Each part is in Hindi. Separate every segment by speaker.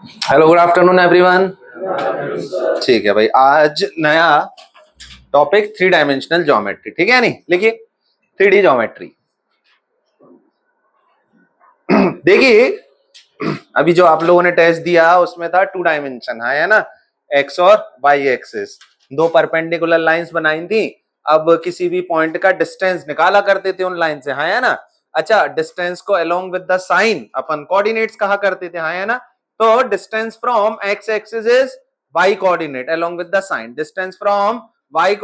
Speaker 1: Hello, good afternoon everyone. ठीक है भाई, आज नया टॉपिक थ्री डायमेंशनल ज्योमेट्री। ठीक है नहीं, लिखिए 3D ज्योमेट्री। देखिए, अभी जो आप लोगों ने टेस्ट दिया उसमें था 2 डायमेंशन, है ना, एक्स और वाई एक्सिस, दो परपेंडिकुलर लाइंस बनाई थी। अब किसी भी पॉइंट का डिस्टेंस निकाला करते थे उन लाइन से, है ना। अच्छा, डिस्टेंस को अलोंग विद द साइन अपन कोऑर्डिनेट्स कहा करते थे, है ना। तो distance from X axis is Y coordinate along with the sign, distance from Y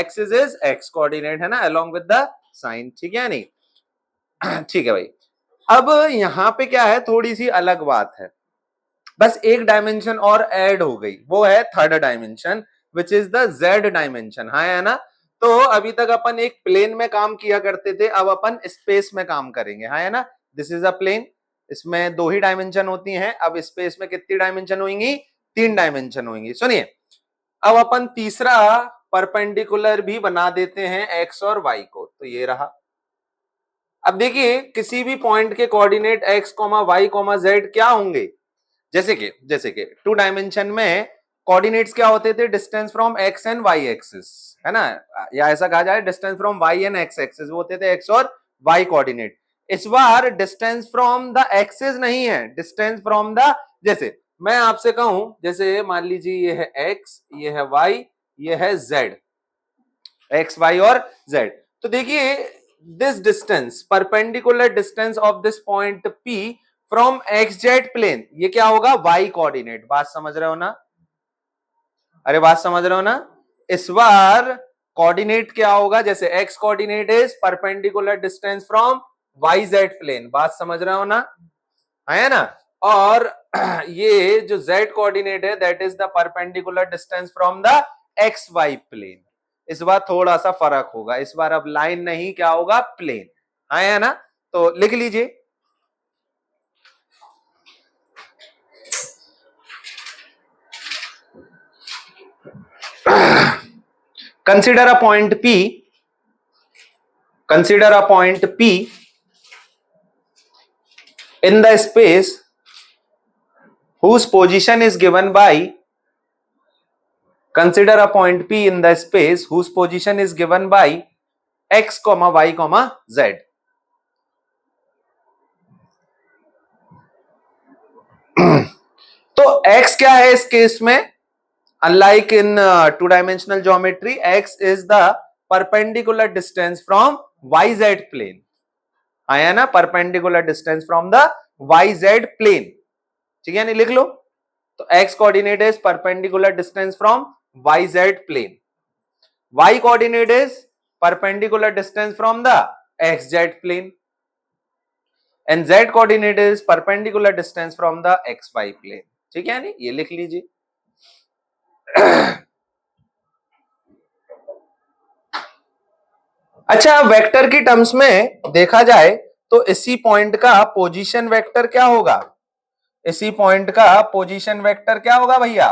Speaker 1: axis is X coordinate, है ना, अलोंग विद द साइन। ठीक है नहीं। ठीक है भाई, अब यहां पे क्या है, थोड़ी सी अलग बात है। बस एक डायमेंशन और ऐड हो गई, वो है third dimension, which is the Z dimension, है ना। तो अभी तक अपन एक प्लेन में काम किया करते थे, अब अपन स्पेस में काम करेंगे, है ना। दिस इज अ प्लेन, इसमें 2 ही डायमेंशन होती हैं। अब स्पेस में कितनी डायमेंशन होंगी? 3 डायमेंशन होंगी। सुनिए, अब अपन तीसरा परपेंडिकुलर भी बना देते हैं एक्स और वाई को, तो ये रहा। अब देखिए, किसी भी पॉइंट के coordinate X comma Y comma Z क्या होंगे? जैसे कि 2 डायमेंशन में कोऑर्डिनेट्स क्या होते थे? Distance from X and Y axis, है ना, या ऐसा कहा जाए distance from Y and X axis, वो होते थे एक्स और वाई कोऑर्डिनेट। इस बार डिस्टेंस फ्रॉम द एक्सिस नहीं है, डिस्टेंस फ्रॉम द, जैसे मैं आपसे कहूं, जैसे मान लीजिए ये है एक्स, ये है वाई, ये है जेड, एक्स वाई और जेड। तो देखिए, this distance, perpendicular distance of this point P फ्रॉम एक्स जेड प्लेन, ये क्या होगा? Y coordinate. बात समझ रहे हो ना? अरे बात समझ रहे हो ना? इस बार कोऑर्डिनेट क्या होगा? जैसे X coordinate is perpendicular distance from Y Z plane, बात समझ रहे हो ना, है ना। और ये जो जेड कोऑर्डिनेट है, that is the perpendicular distance from the X Y plane. इस बार थोड़ा सा फर्क होगा, इस बार अब लाइन नहीं, क्या होगा? प्लेन, है ना। तो लिख लीजिए, consider a point P, consider a point P in the space whose position is given by, consider a point P in the space whose position is given by x, y, z. तो x क्या है इस केस में? Unlike in 2-dimensional geometry, x is the perpendicular distance from yz plane, है ना, perpendicular distance from the yz plane। ठीक है नहीं, लिख लो। तो x coordinate is perpendicular distance from yz plane, y coordinate is perpendicular distance from the xz plane, and z coordinate is perpendicular distance from the xy plane। ठीक है नहीं, ये लिख लीजिए। अच्छा, वेक्टर की टर्म्स में देखा जाए तो इसी पॉइंट का पोजीशन वेक्टर क्या होगा? इसी पॉइंट का पोजीशन वेक्टर क्या होगा भैया?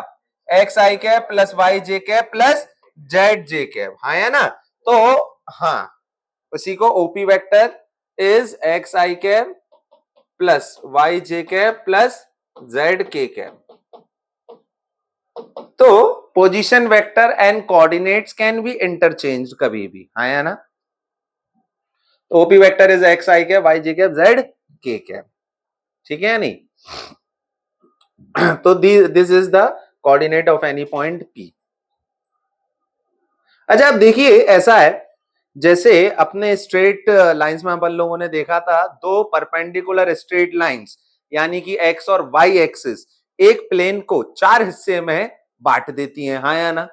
Speaker 1: X I cap plus Y J cap plus Z J cap, है ना। तो हाँ, उसी को OP vector is X I cap plus Y J cap plus Z K cap. तो position vector and coordinates can be interchange कभी भी, है ना। OP vector is X I cap Y J cap Z K cap. ठीक है नहीं। तो this is the coordinate of any point P। अच्छा, अब देखिए, ऐसा है जैसे अपने स्ट्रेट लाइंस में अपन लोगों ने देखा था, दो परपेंडिकुलर स्ट्रेट लाइंस, यानी कि एक्स और वाई एक्सिस एक प्लेन को 4 हिस्से में बांट देती हैं, हाँ या ना।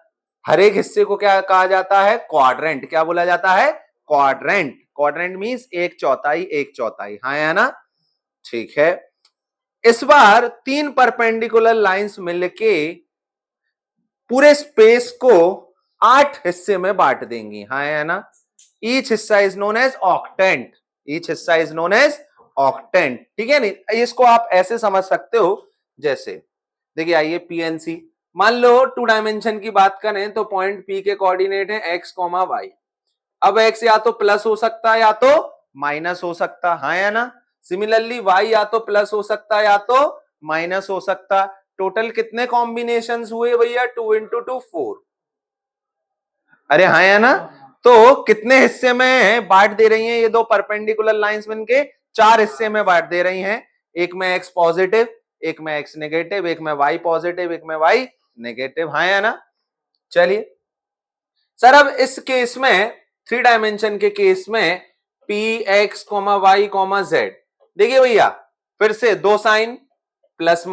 Speaker 1: हर एक हिस्से को क्या कहा जाता है? क्वाड्रेंट। क्या बोला जाता है? क्वाड्रेंट। क्वाड्रेंट मींस एक चौथाई, हाँ या ना। ठीक है, इस बार 3 परपेंडिकुलर लाइंस मिलके पूरे स्पेस को 8 हिस्से में बांट देंगी, हाँ है ना। ईच हिस्सा is known as octant, each हिस्सा इज नोन एज ऑक्टेंट। ठीक है नहीं, इसको आप ऐसे समझ सकते हो, जैसे देखिए, आइए पीएनसी, मान लो 2 डायमेंशन की बात करें तो पॉइंट P के कोऑर्डिनेट है एक्स कॉमा वाई। अब एक्स या तो प्लस हो सकता है या तो माइनस हो सकता है ना। सिमिलरली वाई या तो प्लस हो सकता है या तो माइनस हो सकता। टोटल कितने कॉम्बिनेशंस हुए भैया? 2 इंटू 2 4। अरे हाँ या ना? तो कितने हिस्से में बांट दे रही हैं ये दो परपेंडिकुलर लाइंस बनके? 4 हिस्से में बांट दे रही हैं। एक में एक्स पॉजिटिव, एक में एक्स नेगेटिव, एक में वाई पॉजिटिव, एक में वाई नेगेटिव। हाँ या ना? चलिए सर, अब इस केस में 3 डायमेंशन के केस में P X comma Y comma Z, देखिए भैया फिर से दो sign, plus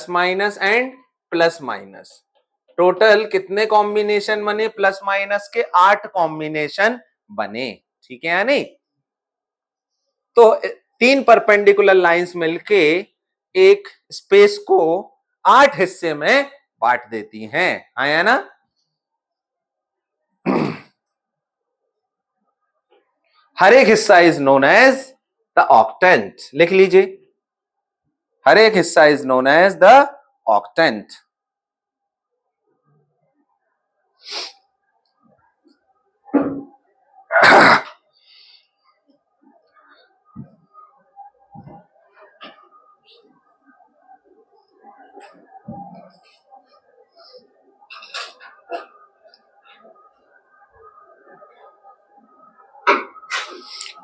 Speaker 1: minus and plus minus. Total कितने कॉम्बिनेशन बने प्लस माइनस के? 8 कॉम्बिनेशन बने। ठीक है या नहीं? तो 3 परपेंडिकुलर लाइंस मिलके एक स्पेस को 8 हिस्से में बांट देती हैं। आया ना? हर एक हिस्सा is known as the octant. लिख लीजिए, हर एक हिस्सा is known as the octant.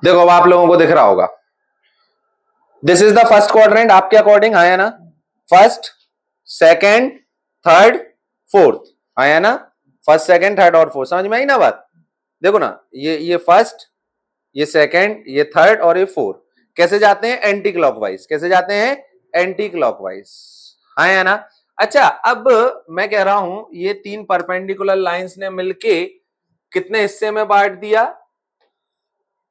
Speaker 1: देखो अब आप लोगों को दिख रहा होगा, this is the first quadrant आपके अकॉर्डिंग। आया ना? First, second, third, fourth. आया ना? फर्स्ट, सेकंड, थर्ड और फोर्थ। समझ में आई ना बात? देखो ना, ये फर्स्ट, ये सेकंड, ये थर्ड और ये फोर्थ कैसे जाते हैं? Anti clockwise. कैसे जाते हैं? Anti clockwise. आया ना? अच्छा, अब मैं कह रहा हूं ये 3 परपेंडिकुलर लाइंस ने मिलके कितने हिस्से में बांट दिया?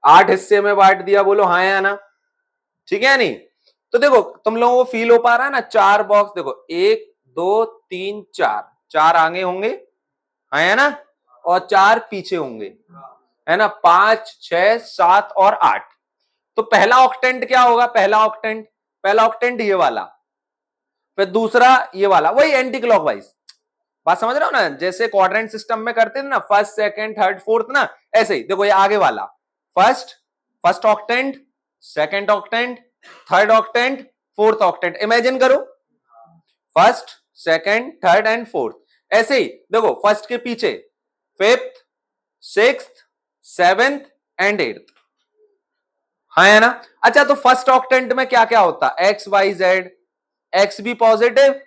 Speaker 1: 8 हिस्से में बांट दिया। बोलो हाँ या ना? ठीक है नहीं? तो देखो तुम लोगों को फील हो पा रहा है ना? 4 बॉक्स देखो, 1 2 3 4, 4 आगे होंगे, है ना? और 4 पीछे होंगे, है ना? 5 6 7 और 8। तो पहला ऑक्टेंट क्या होगा? पहला ऑक्टेंट ये वाला, फिर दूसरा ये वाला, वही एंटी क्लॉकवाइज। बात समझ रहे हो ना? जैसे क्वाड्रेंट सिस्टम में करते थे ना, फर्स्ट सेकंड थर्ड फोर्थ ना, ऐसे ही देखो ये आगे वाला first octant, second octant, third octant, fourth octant. Imagine करो, first second third and fourth. ऐसे ही देखो, फर्स्ट के पीछे fifth, sixth, seventh and eighth. हाँ है ना? अच्छा, तो फर्स्ट ऑक्टेंट में क्या क्या होता? एक्स वाई जेड, एक्स भी पॉजिटिव,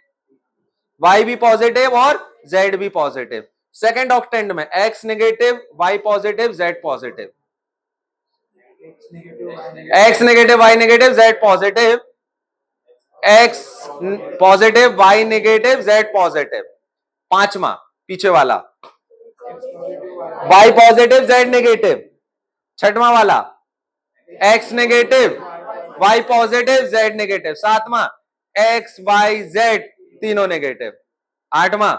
Speaker 1: वाई भी पॉजिटिव और जेड भी पॉजिटिव। सेकंड ऑक्टेंट में X negative, Y positive, Z positive. X negative, Y negative, Z positive. X positive, Y negative, Z positive. पांचवा पीछे वाला वाई पॉजिटिव, जेड नेगेटिव। छठवां वाला X negative, Y positive, Z negative. सातवां एक्स वाई जेड तीनों नेगेटिव। आठवां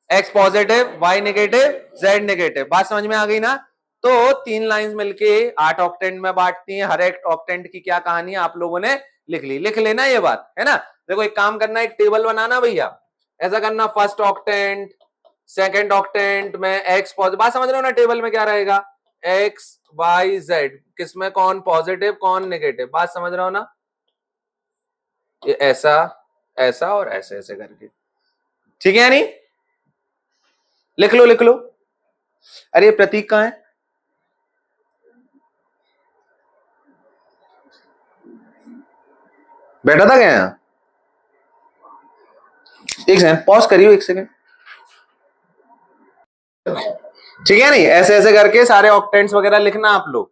Speaker 1: X positive, Y negative, Z negative. बात समझ में आ गई ना? तो 3 लाइंस मिलके 8 ऑक्टेंट में बांटती हैं। हर एक ऑक्टेंट की क्या कहानी है आप लोगों ने लिख ली। लिख लेना ये बात, है ना? देखो एक काम करना, एक टेबल बनाना भैया। ऐसा करना, फर्स्ट ऑक्टेंट, सेकंड ऑक्टेंट में एक्स पॉजिटिव। बात समझ रहे हो ना? टेबल में क्या रहेगा? एक्स वाई जेड, किसमें कौन पॉजिटिव कौन नेगेटिव। बात समझ रहे हो ना? ये ऐसा ऐसा और ऐसे ऐसे करके, ठीक है? नहीं लिख लो, लिख लो। अरे प्रतीक कहां है? बैठा था क्या यहां? एक सेकंड पॉज करियो, एक सेकंड। ठीक है नहीं? ऐसे ऐसे करके सारे ऑक्टेंट्स वगैरह लिखना आप लोग।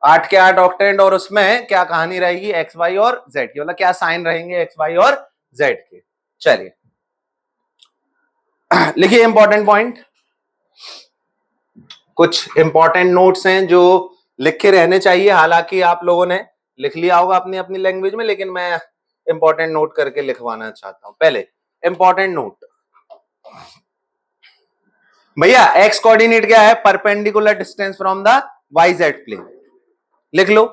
Speaker 1: 8 के 8 ऑक्टेंट, और उसमें क्या कहानी रहेगी एक्स वाई और जेड की, मतलब क्या साइन रहेंगे एक्स वाई और जेड के। चलिए लिखिए इंपॉर्टेंट पॉइंट। कुछ इंपॉर्टेंट नोट्स हैं जो लिखे रहने चाहिए। हालांकि आप लोगों ने लिख लिया होगा अपनी अपनी लैंग्वेज में, लेकिन मैं इंपॉर्टेंट नोट करके लिखवाना चाहता हूं। पहले इंपॉर्टेंट नोट भैया, एक्स कोऑर्डिनेट क्या है? Perpendicular distance from the y Z plane. लिख लो,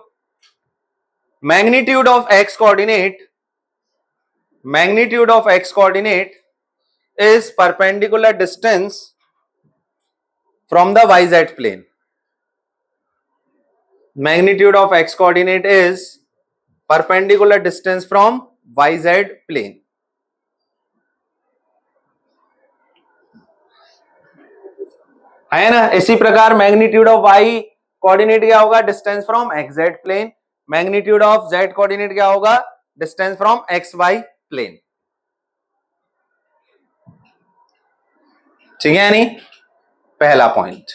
Speaker 1: magnitude of x coordinate, magnitude of x coordinate is perpendicular distance from the yz plane. Magnitude of x coordinate is perpendicular distance from Y Z plane. है ना, इसी प्रकार मैग्नीट्यूड ऑफ वाई कोऑर्डिनेट क्या होगा, distance from X Z plane. Magnitude of Z coordinate क्या होगा, distance from X Y plane. ठीक है नहीं, पहला पॉइंट।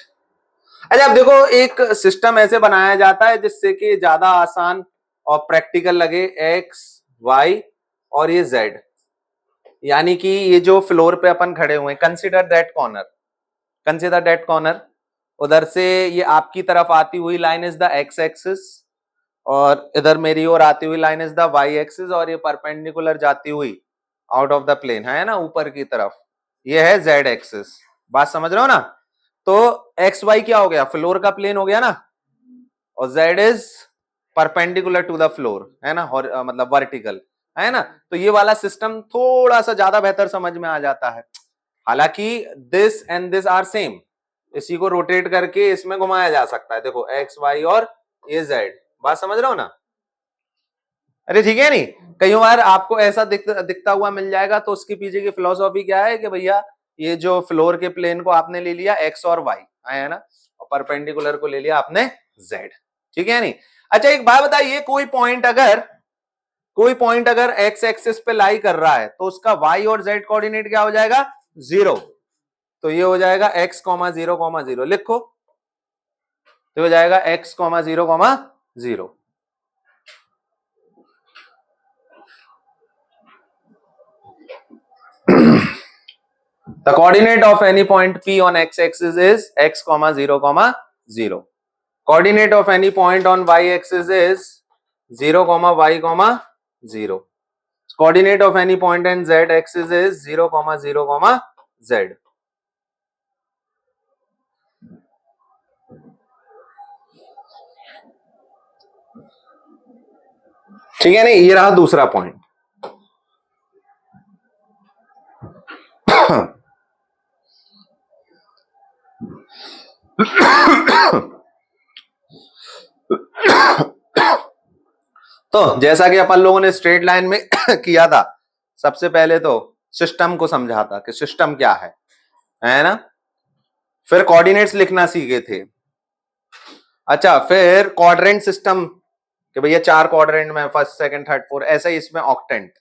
Speaker 1: अच्छा अब देखो, एक सिस्टम ऐसे बनाया जाता है जिससे कि ज्यादा आसान और प्रैक्टिकल लगे, एक्स वाई और ये जेड, यानी कि ये जो फ्लोर पे अपन खड़े हुए हैं, consider that corner, consider that corner, उधर से ये आपकी तरफ आती हुई line is the x axis और इधर मेरी ओर आती हुई line is the Y axis, और ये परपेंडिकुलर जाती हुई आउट ऑफ द प्लेन है ना ऊपर की तरफ, ये है जेड एक्सिस। बात समझ रहे हो ना? तो एक्स वाई क्या हो गया, फ्लोर का प्लेन हो गया ना, और Z is perpendicular to the floor है ना, और मतलब वर्टिकल है ना। तो ये वाला सिस्टम थोड़ा सा ज्यादा बेहतर समझ में आ जाता है। हालांकि this and this are same, इसी को रोटेट करके इसमें घुमाया जा सकता है। देखो एक्स वाई और ये जेड, बात समझ रहे हो ना? अरे ठीक है नहीं, कई बार आपको ऐसा दिखता हुआ मिल जाएगा, तो उसके पीछे की फिलोसॉफी क्या है कि भैया ये जो फ्लोर के प्लेन को आपने ले लिया एक्स और वाई है ना, और परपेंडिकुलर को ले लिया आपने जेड। ठीक है नहीं? अच्छा एक बात बताइए, कोई पॉइंट अगर एक्स एक्सिस पे लाई कर रहा है तो उसका वाई और जेड कोऑर्डिनेट क्या हो जाएगा, 0। तो ये हो जाएगा x, 0, 0 लिखो, तो हो जाएगा x, 0, 0। The coordinate of any point P on x-axis is x, 0, 0. Coordinate of any point on y-axis is 0, y, 0. Coordinate of any point on z-axis is 0, 0, z. ठीक है नहीं, ये रहा दूसरा पॉइंट। तो जैसा कि अपन लोगों ने स्ट्रेट लाइन में किया था, सबसे पहले तो सिस्टम को समझा था कि सिस्टम क्या है ना, फिर कोऑर्डिनेट्स लिखना सीखे थे। अच्छा फिर क्वाड्रेंट सिस्टम कि भैया 4 क्वाड्रेंट में फर्स्ट सेकंड थर्ड फोर्थ, ऐसा ही इसमें ऑक्टेंट।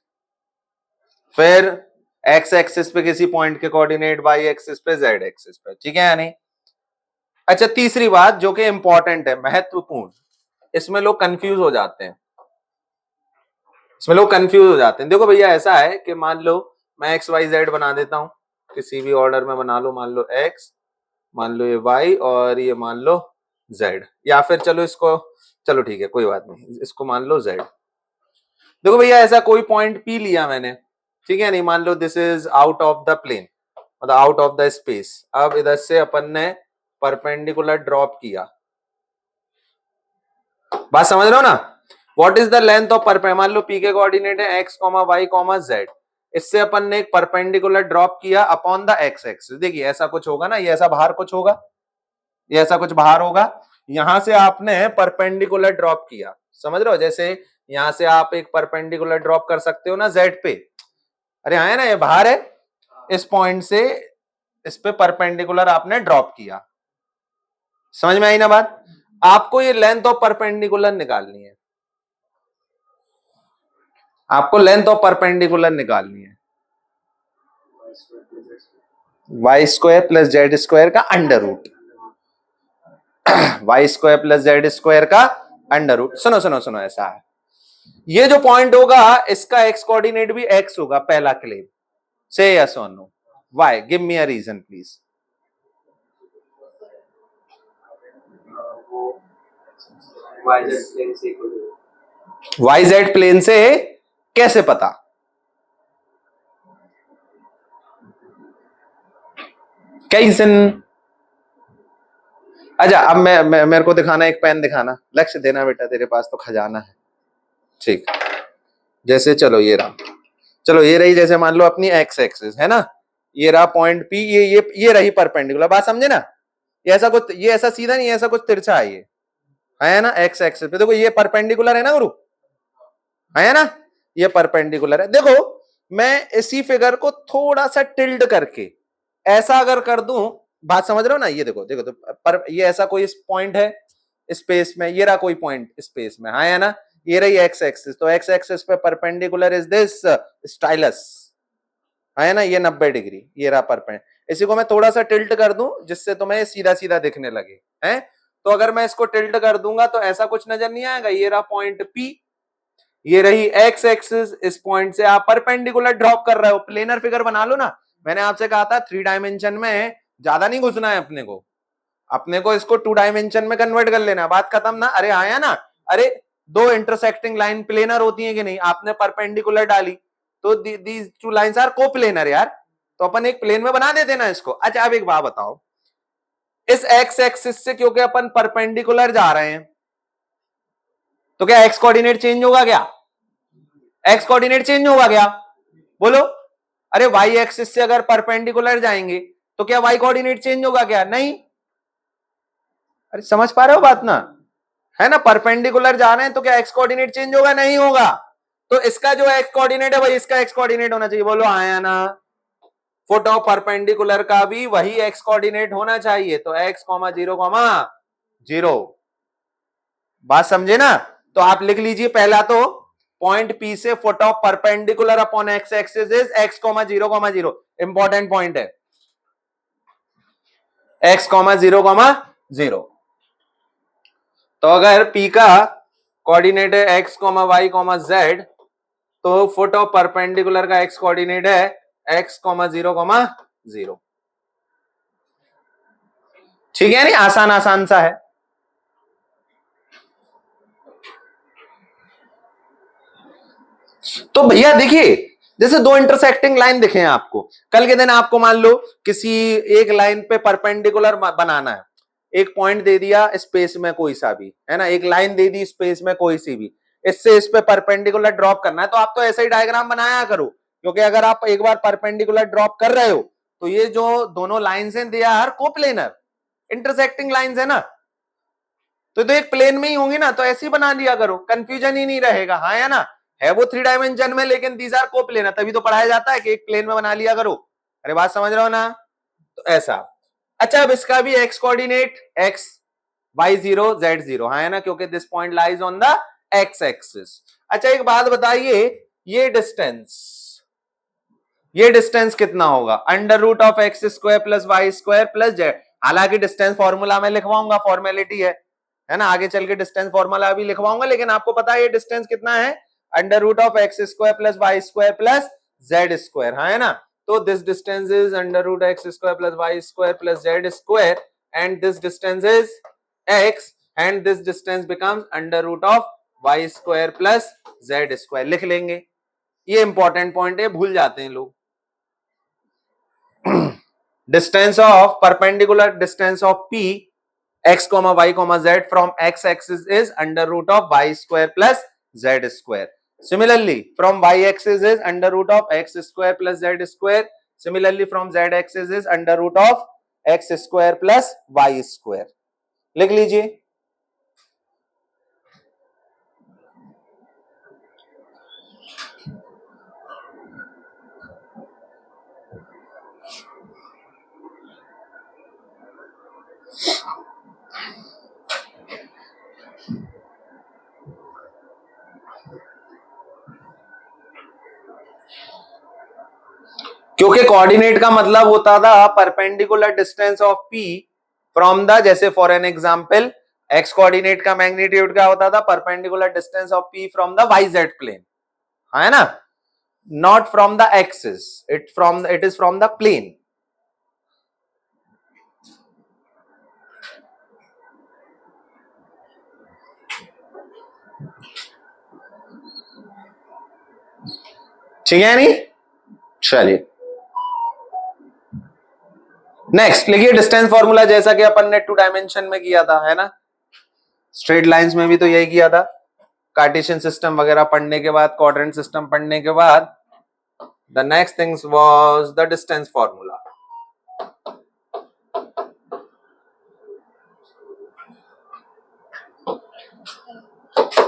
Speaker 1: फिर एक्स एक्सिस पे किसी पॉइंट के कोऑर्डिनेट, वाई एक्सिस पे, जेड एक्सिस पे। ठीक है या नहीं? अच्छा तीसरी बात जो कि इंपॉर्टेंट है, महत्वपूर्ण, इसमें लोग कंफ्यूज हो जाते हैं, देखो भैया ऐसा है कि मान लो मैं एक्स वाई जेड बना देता हूं, किसी भी ऑर्डर में बना लो, मान लो एक्स, मान लो ये वाई और ये मान लो जेड, या फिर चलो इसको, चलो ठीक है कोई बात नहीं, इसको मान लो जेड। देखो भैया ऐसा कोई पॉइंट पी लिया मैंने, ठीक है नहीं, मान लो this is out of the plane, मतलब आउट ऑफ द स्पेस। अब इधर से अपन ने परपेंडिकुलर ड्रॉप किया, बात समझ रहे हो ना? What is the length of perpendicular, मान लो पी के कोऑर्डिनेट है एक्स, वाई, जेड, इससे अपन ने एक परपेंडिकुलर ड्रॉप किया अपॉन द एक्स एक्सिस। देखिए ऐसा कुछ होगा ना, ये ऐसा बाहर कुछ होगा, ये ऐसा कुछ बाहर होगा, यहां से आपने परपेंडिकुलर ड्रॉप किया, समझ रहे हो? जैसे यहां से आप एक परपेंडिकुलर ड्रॉप कर सकते हो ना जेड पे, अरे हाँ है ना, ये बाहर है, इस पॉइंट से इस पे परपेंडिकुलर आपने ड्रॉप किया, समझ में आई ना बात? आपको ये लेंथ ऑफ परपेंडिकुलर निकालनी है, आपको लेंथ ऑफ परपेंडिकुलर निकालनी है, y square plus Z square का under root, y square plus Z square का अंडर रूट। सुनो सुनो सुनो, ऐसा है, ये जो पॉइंट होगा इसका एक्स कोऑर्डिनेट भी एक्स होगा, पहला क्लेम, से यस और no, why, give me a reason please. Y Z plane से कैसे पता? कैसन? अच्छा अब मैं मेरे को दिखाना, एक पेन दिखाना, लक्ष्य देना बेटा, तेरे पास तो खजाना है। ठीक, जैसे चलो ये रहा, चलो ये रही, जैसे मान लो अपनी एक्स एक्सिस है ना, ये रहा पॉइंट पी, ये रही परपेंडिकुलर, बात समझे ना? ये ऐसा कुछ, ये ऐसा सीधा नहीं, ऐसा कुछ तिरछा है, ये है ना एक्स एक्सिस पे, देखो ये परपेंडिकुलर है ना गुरु, है ना, ये परपेंडिकुलर है। देखो मैं इसी फिगर को थोड़ा सा टिल्ट करके ऐसा अगर कर दूं, बात समझ रहे हो ना, ये देखो देखो तो पर ये ऐसा कोई पॉइंट है स्पेस में, ये रहा कोई पॉइंट स्पेस में, हाँ है ना, ये रही एक्स एक्सिस, तो एक्स एक्सिस पे परपेंडिकुलर इज दिस स्टाइलस, है ना, ये 90 डिग्री, ये रहा परपेंड। इसी को मैं थोड़ा सा टिल्ट कर दूं जिससे तुम्हें सीधा सीधा दिखने लगे, हैं? तो अगर मैं इसको टिल्ट कर दूंगा तो ऐसा कुछ नजर नहीं आएगा, ये रहा पॉइंट P, ये रही एक्स एक्सिस, इस पॉइंट से आप परपेंडिकुलर ड्रॉप कर रहे हो, प्लेनर फिगर बना लो ना। मैंने आपसे कहा था 3 डायमेंशन में ज्यादा नहीं घुसना है अपने को इसको 2 डायमेंशन में कन्वर्ट कर लेना, बात खत्म ना। अरे आया ना, अरे दो इंटरसेक्टिंग लाइन प्लेनर होती है कि नहीं, आपने परपेंडिकुलर डाली तो दीज 2 लाइंस आर कोप्लेनर यार, तो अपन एक प्लेन में बना देते ना इसको। अच्छा अब एक बात बताओ, इस एक्स एक्सिस से क्योंकि अपन परपेंडिकुलर जा रहे हैं तो क्या एक्स कोऑर्डिनेट चेंज होगा क्या? एक्स कोऑर्डिनेट चेंज होगा क्या? बोलो। अरे वाई एक्सिस से अगर परपेंडिकुलर जाएंगे तो क्या वाई कोऑर्डिनेट चेंज होगा क्या? नहीं। अरे समझ पा रहे हो बात ना, है ना, परपेंडिकुलर जा रहे हैं तो क्या एक्स कोऑर्डिनेट चेंज होगा? नहीं होगा। तो इसका जो एक्स कोऑर्डिनेट है वही इसका एक्स कोऑर्डिनेट होना चाहिए। बोलो आया ना, फुट ऑफ परपेंडिकुलर का भी वही एक्स कोऑर्डिनेट होना चाहिए, तो एक्स कॉमा जीरो। बात समझे ना? तो आप लिख लीजिए पहला तो पॉइंट P से foot of perpendicular upon X axis is X comma zero, important point है, एक्स कॉमा जीरो। तो अगर P का कोऑर्डिनेट है X comma Y comma Z, तो फुट ऑफ परपेंडिकुलर का एक्स कोऑर्डिनेट है एक्स कॉमा जीरो। ठीक है, नहीं आसान आसान सा है। तो भैया देखिए, जैसे दो इंटरसेक्टिंग लाइन दिखे हैं आपको, कल के दिन आपको मान लो किसी एक लाइन पे परपेंडिकुलर बनाना है, एक पॉइंट दे दिया स्पेस में कोई सा भी, है ना, एक लाइन दे दी स्पेस में कोई सी भी, इससे इस पे परपेंडिकुलर ड्रॉप करना है, तो आप तो ऐसा ही डायग्राम बनाया करो, क्योंकि अगर आप एक बार परपेंडिकुलर ड्रॉप कर रहे हो तो ये जो दोनों लाइंस हैं they are coplanar, intersecting lines है ना, तो एक प्लेन में ही होंगी ना, तो ऐसे ही बना दिया करो, कंफ्यूजन ही नहीं रहेगा, हाँ या ना, है वो 3 डायमेंशन में लेकिन दीज आर कोप्लेनर, तभी तो पढ़ाया जाता है कि एक प्लेन में बना लिया करो। अरे बात समझ रहे हो ना? तो ऐसा। अच्छा अब इसका भी X coordinate X Y zero Z zero, हाँ है ना, क्योंकि this point lies on the x axis. अच्छा एक बात बताइए, ये डिस्टेंस कितना होगा? Under root of X square plus Y square plus Z. हालांकि डिस्टेंस फॉर्मूला में लिखवाऊंगा, फॉर्मेलिटी है ना, आगे चल के डिस्टेंस फॉर्मूला भी लिखवाऊंगा, लेकिन आपको पता है ये डिस्टेंस कितना है? Under root of X square plus Y square plus Z square, हाँ है ना, तो this distance is under root X square plus Y square plus Z square and this distance is X and this distance becomes under root of Y square plus Z square, लिख लेंगे। ये इंपॉर्टेंट पॉइंट है, भूल जाते हैं लोग। distance of perpendicular distance of P x comma y comma z from x axis is under root of y square plus z square. Similarly from y axis is under root of x square plus z square. Similarly from z axis is under root of x square plus y square. लिख लीजिए। क्योंकि कोऑर्डिनेट का मतलब होता था perpendicular distance of P from the, जैसे for an example x coordinate का मैग्नीट्यूड क्या होता था? Perpendicular distance of P from the yz plane, है ना, not from the axis, it is from the plane. ठीक है नहीं? चलिए नेक्स्ट लिखिए डिस्टेंस फॉर्मूला, जैसा कि अपन ने 2 डायमेंशन में किया था, है ना, स्ट्रेट लाइंस में भी तो यही किया था, कार्टेशियन सिस्टम वगैरह पढ़ने के बाद, क्वाड्रेंट सिस्टम पढ़ने के बाद, the next things was the distance formula.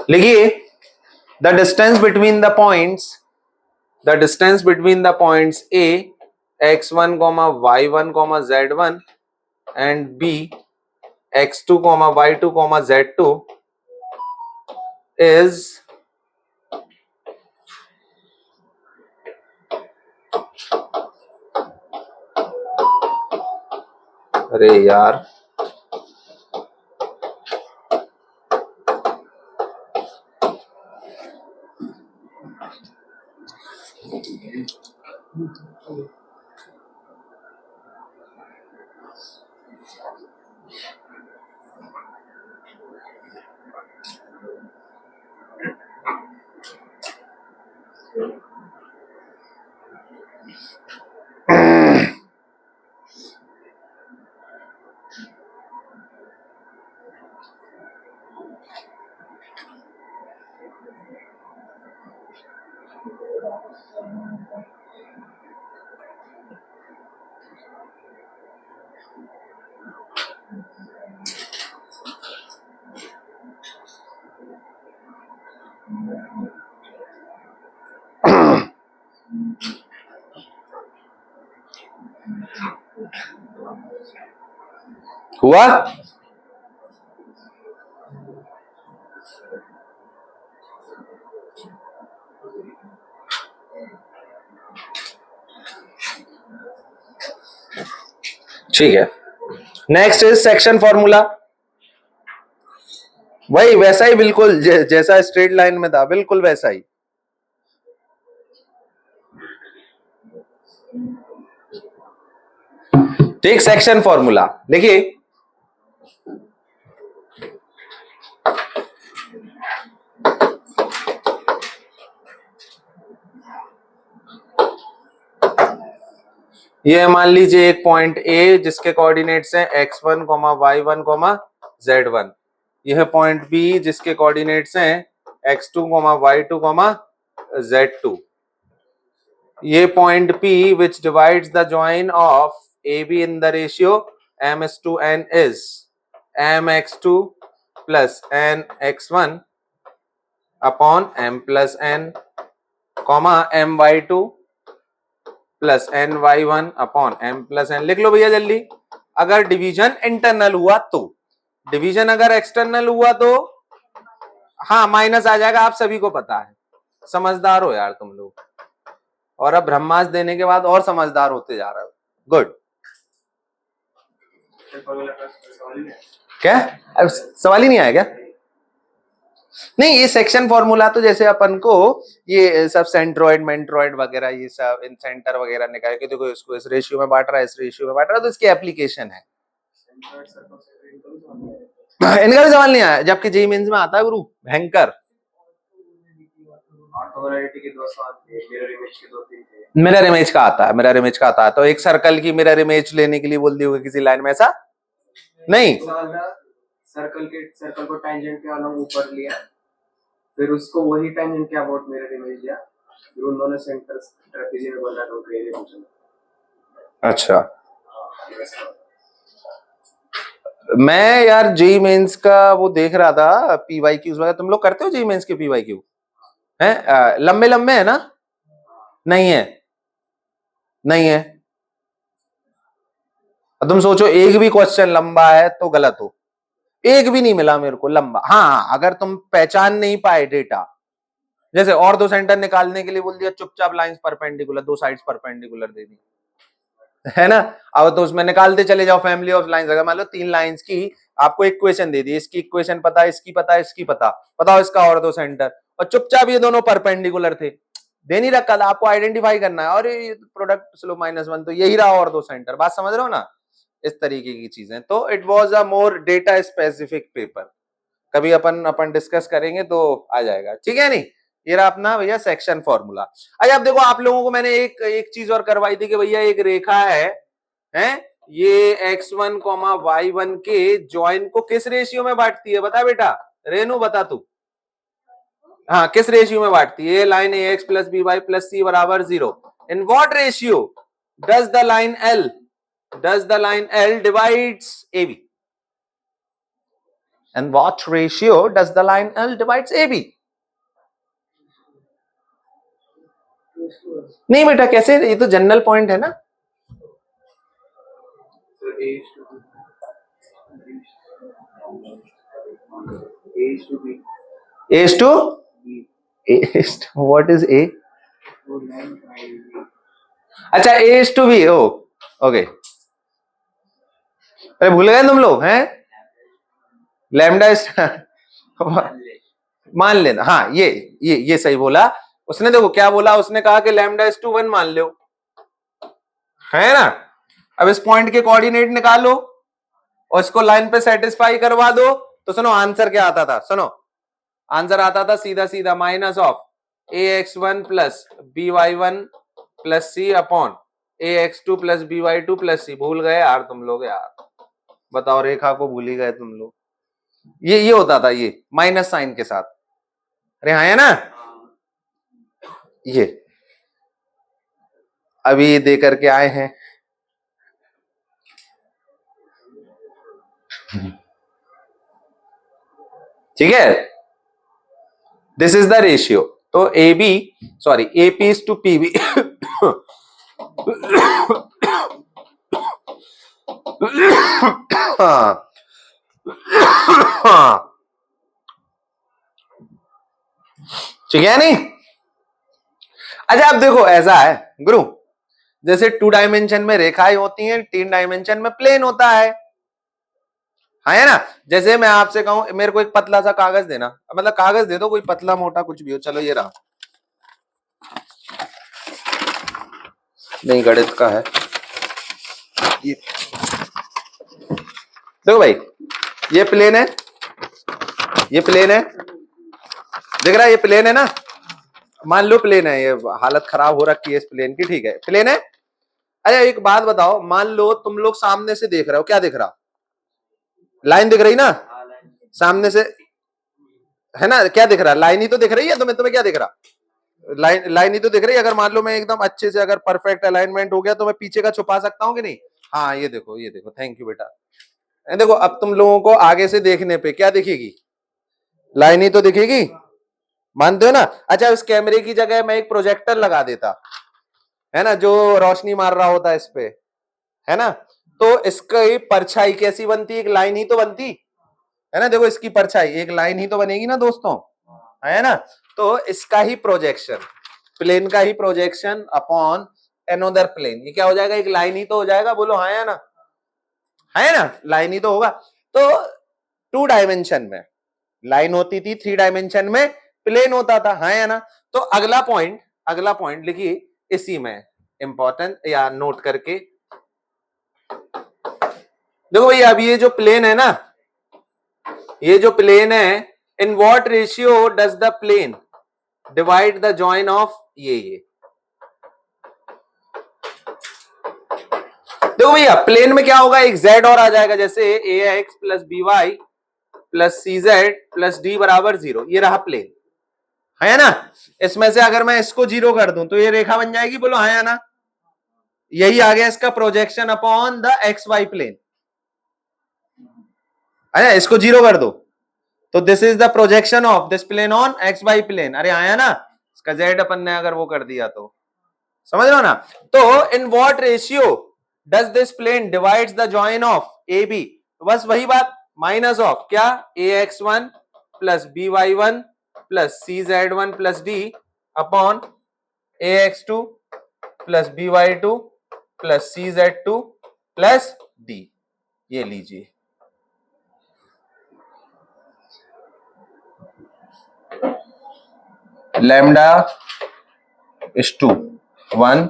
Speaker 1: लिखिए the distance between the points A x1 comma y1 comma z1 and B x2 comma y2 comma z2 is अरे यार हुआ? ठीक है, नेक्स्ट इज सेक्शन फॉर्मूला। वही वैसा ही बिल्कुल जैसा स्ट्रेट लाइन में था, बिल्कुल वैसा ही। ठीक, सेक्शन फॉर्मूला देखिए, ये मान लीजिए एक पॉइंट ए जिसके कोऑर्डिनेट्स हैं x1 y1 z1, यह पॉइंट बी जिसके कोऑर्डिनेट्स हैं x2 y2 z2, ये point P which divides the join of AB in the ratio m:n is mx2 plus nx1 upon m plus n, my2 plus ny1 upon m plus n। लिख लो भैया जल्दी। अगर डिवीजन इंटरनल हुआ तो, डिवीजन अगर एक्सटर्नल हुआ तो हाँ माइनस आ जाएगा, आप सभी को पता है। समझदार हो यार तुम लोग, और अब ब्रह्मास्त्र देने के बाद और समझदार होते जा रहे हो। गुड। क्या अब सवाल ही नहीं आया क्या? नहीं, ये सेक्शन फॉर्मूला तो जैसे अपन को ये सब सेंट्रोइड मेंट्रोइड वगैरह ये सब इन सेंटर वगैरह निकाल के देखो, इसको इस रेशियो में बांट रहा है, इस रेशियो में बांट रहा है, तो इसकी एप्लीकेशन है। इनका भी सवाल नहीं आया, जबकि जेईई मेंस में आता है गुरु भयंकर। मिरर इमेज का आता है, मिरर इमेज का आता है। तो एक सर्कल की मिरर इमेज लेने के लिए बोल दी होगी किसी लाइन में, ऐसा नहीं। सर्कल को टेंजेंट के अलग ऊपर लिया, फिर उसको वही टेंजेंट के अबाउट मिरर इमेज लिया, फिर उन दोनों सेंटर ट्रेपेजियम में बना तो ये फंक्शन। अच्छा, मैं यार जेईई मेंस का वो देख रहा था, पीवाईक्यूज वगैरह। तुम लोग करते हो जेईई मेंस के पीवाईक्यू? हैं लंबे लंबे है ना? नहीं है, नहीं है। तुम सोचो एक भी क्वेश्चन लंबा है तो गलत हो, एक भी नहीं मिला मेरे को लंबा। हाँ, अगर तुम पहचान नहीं पाए डेटा, जैसे और दो सेंटर निकालने के लिए बोल दिया, चुपचाप लाइंस परपेंडिकुलर, दो साइड्स परपेंडिकुलर दे दी, है ना? अब तो उसमें निकालते चले जाओ फैमिली ऑफ लाइंस। अगर मान लो 3 लाइंस की आपको इक्वेशन दे दी, इसकी इक्वेशन पता है, इसकी पता है, इसकी पता, बताओ इसका और दो सेंटर, और चुपचाप ये दोनों परपेंडिकुलर थे, दे नहीं रखा था, आपको आइडेंटिफाई करना है, और ये प्रोडक्ट स्लोप -1 तो यही रहा और दो सेंटर। बात समझ रहे हो ना? इस तरीके की चीजें। तो it was a more data specific paper, कभी अपन डिस्कस करेंगे तो आ जाएगा, ठीक है? नहीं, ये रहा अपना भैया सेक्शन फॉर्मूला। अच्छा, अब देखो आप लोगों को मैंने एक चीज और करवाई थी कि भैया एक रेखा है ये x1 y1 के जॉइन को किस रेशियो में बांटती है? बता बेटा, रेनू बता तू। हाँ, किस रेशियो में बांटती है? Line ax plus by plus c बराबर 0। इन what ratio does the line L divides AB? And what ratio does the line L divides AB? नहीं बेटा कैसे, ये तो जनरल पॉइंट है ना। A is to what is A? अच्छा A is to B, oh okay. अरे भूल गए तुम लोग हैं, लैम्डा इज मान लेना, हाँ ये सही बोला उसने। देखो क्या बोला उसने, कहा कि लैम्डा इज टू 1 मान लो, है ना। अब इस पॉइंट के कोऑर्डिनेट निकालो और इसको लाइन पे सेटिस्फाई करवा दो, तो सुनो आंसर क्या आता था, सुनो आंसर आता था सीधा सीधा minus of ax1 plus by1 plus c upon ax2 plus by2 plus c. भूल गए यार तुम लोग, यार बताओ, रेखा को भूल ही गए तुम लोग। ये होता था, ये माइनस साइन के साथ। अरे हाँ है ना, ये अभी दे करके आए हैं। ठीक है, दिस इज द रेशियो। तो A B sorry A P is to P B. ठीक है नहीं। अच्छा अब देखो ऐसा है गुरु, जैसे 2 डायमेंशन में रेखाएं होती हैं, 3 डायमेंशन में प्लेन होता है ना। जैसे मैं आपसे कहूं मेरे को एक पतला सा कागज देना, मतलब कागज दे दो कोई पतला मोटा कुछ भी हो, चलो ये रहा, नहीं गणित का है ये। देखो भाई ये प्लेन है, ये प्लेन है, दिख रहा है ये प्लेन है ना, मान लो प्लेन है, ये हालत खराब हो रखी है इस प्लेन की, ठीक है प्लेन है। अरे एक बात बताओ, मान लो तुम लोग सामने से देख रहे हो, क्या दिख रहा, लाइन दिख रही ना सामने से, है ना, क्या दिख रहा, लाइन ही तो दिख रही है तुम्हें क्या दिख रहा, लाइन ही तो दिख रही है। अगर मान लो मैं एकदम अच्छे से, अगर परफेक्ट अलाइनमेंट हो गया तो मैं पीछे का छुपा सकता हूं कि नहीं। हाँ ये देखो थैंक यू बेटा। देखो अब तुम लोगों को आगे से देखने पे क्या दिखेगी, लाइन ही तो दिखेगी, मानते हो ना। अच्छा इस कैमरे की जगह मैं एक प्रोजेक्टर लगा देता, है ना, जो रोशनी मार रहा होता है इस पे, है ना, तो इसकी परछाई कैसी बनती, एक लाइन ही तो बनती है ना। देखो इसकी परछाई एक लाइन ही तो बनेगी ना दोस्तों, है ना। तो इसका ही प्रोजेक्शन, प्लेन का ही प्रोजेक्शन अपॉन एनोदर प्लेन, ये क्या हो जाएगा, एक लाइन ही तो हो जाएगा, बोलो हाँ या ना, है ना, लाइन ही तो होगा। तो 2 डायमेंशन में लाइन होती थी, 3 डायमेंशन में प्लेन होता था, है ना। तो अगला पॉइंट लिखिए इसी में, इंपॉर्टेंट या नोट करके। देखो भैया अब ये जो प्लेन है ना, ये जो प्लेन है, in what ratio does the plane divide the join of ये। देखो भैया प्लेन में क्या होगा, एक z और आ जाएगा, जैसे ax plus b y plus c z plus d बराबर 0, ये रहा प्लेन, है ना। इसमें से अगर मैं इसको 0 कर दूं तो ये रेखा बन जाएगी, बोलो हाँ या ना। यही आ गया इसका projection upon the X Y plane, है ना, इसको 0 कर दो तो this is the projection of this plane on X Y plane. अरे आया ना, इसका जेड अपन ने अगर वो कर दिया तो समझ लो ना। तो in what ratio does this plane divides the join of A B, बस वही बात, माइनस ऑफ क्या, ax1 plus by1 plus cz1 plus D upon ax2 plus by2 plus cz2 plus D. ये लीजिए, लैम्डा इज टू 1,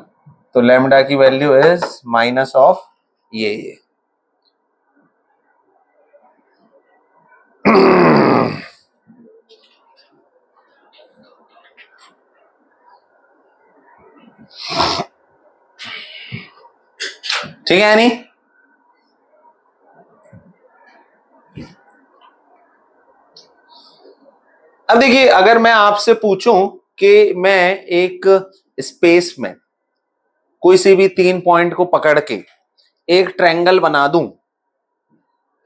Speaker 1: तो लैम्डा की वैल्यू इज माइनस ऑफ ये ठीक है नहीं। अब देखिए अगर मैं आपसे पूछूं कि मैं एक स्पेस में कोई सी भी 3 पॉइंट को पकड़ के एक ट्रायंगल बना दूं,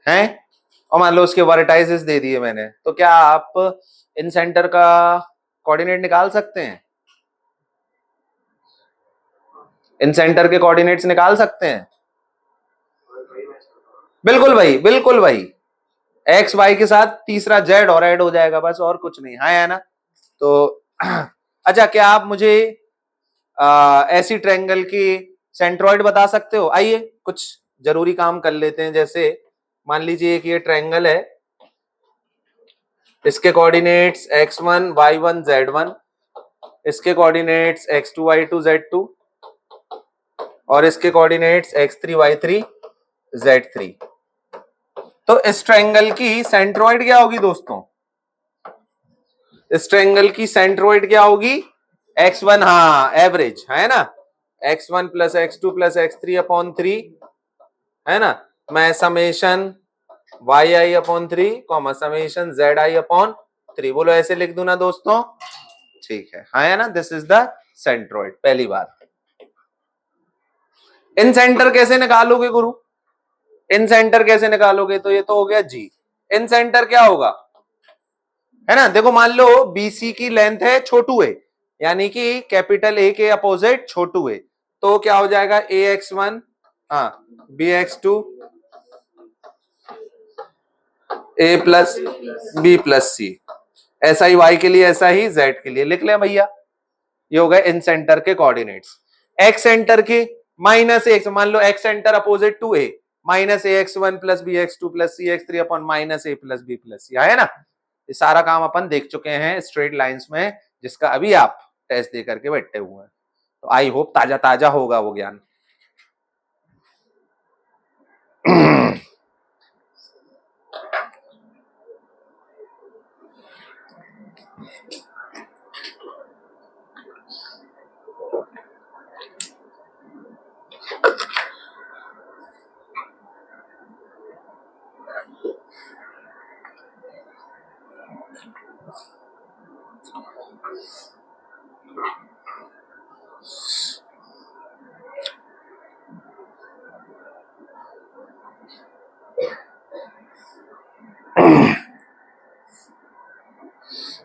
Speaker 1: हैं, और मान लो उसके वर्टाइसेस दे दिए मैंने, तो क्या आप इन सेंटर का कोऑर्डिनेट निकाल सकते हैं। इन सेंटर के कोऑर्डिनेट्स निकाल सकते हैं? बिल्कुल भाई, बिल्कुल भाई। एक्स वाई के साथ तीसरा जेड और ऐड हो जाएगा, बस और कुछ नहीं। हाँ है ना? तो अच्छा, क्या आप मुझे ऐसी ट्रायंगल की सेंट्रॉइड बता सकते हो? आइए कुछ जरूरी काम कर लेते हैं। जैसे मान लीजिए कि ये ट्रायंगल है, इसके कोऑर्डिनेट्स x1 y1 z1, इसके कोऑर्डिनेट्स x2 y2 z2 और इसके कोऑर्डिनेट्स x3 y3 z3। तो इस ट्रायंगल की सेंट्रॉइड क्या होगी दोस्तों? इस ट्रायंगल की सेंट्रॉइड क्या होगी? x1, हाँ एवरेज है ना, x1 plus x2 plus x3 upon 3 है ना, मैं summation yi upon 3 comma summation zi upon 3, बोलो ऐसे लिख दूं ना दोस्तों? ठीक है, हाँ है ना? This is the centroid. पहली बात, इन सेंटर कैसे निकालोगे गुरु? इन सेंटर कैसे निकालोगे? तो ये तो हो गया जी। इन सेंटर क्या होगा, है ना? देखो मान लो BC की लेंथ है छोटू ए, यानी कि कैपिटल ए के अपोजिट छोटू ए, तो क्या हो जाएगा? AX1 हाँ BX2 A plus B plus C, ऐसा ही Y के लिए, ऐसा ही Z के लिए लिख लें भैया। ये हो गए इन सेंटर के कोऑर्डिनेट्स। एक्स सेंटर के माइनस एक्स, मान लो x centre opposite to A, minus AX1 plus BX2 plus CX3 upon minus A plus B plus C, है ना? ये सारा काम अपन देख चुके हैं स्ट्रेट लाइंस में, जिसका अभी आप टेस्ट दे करके बैठे हुए हैं। तो आई होप ताजा ताजा होगा वो ज्ञान।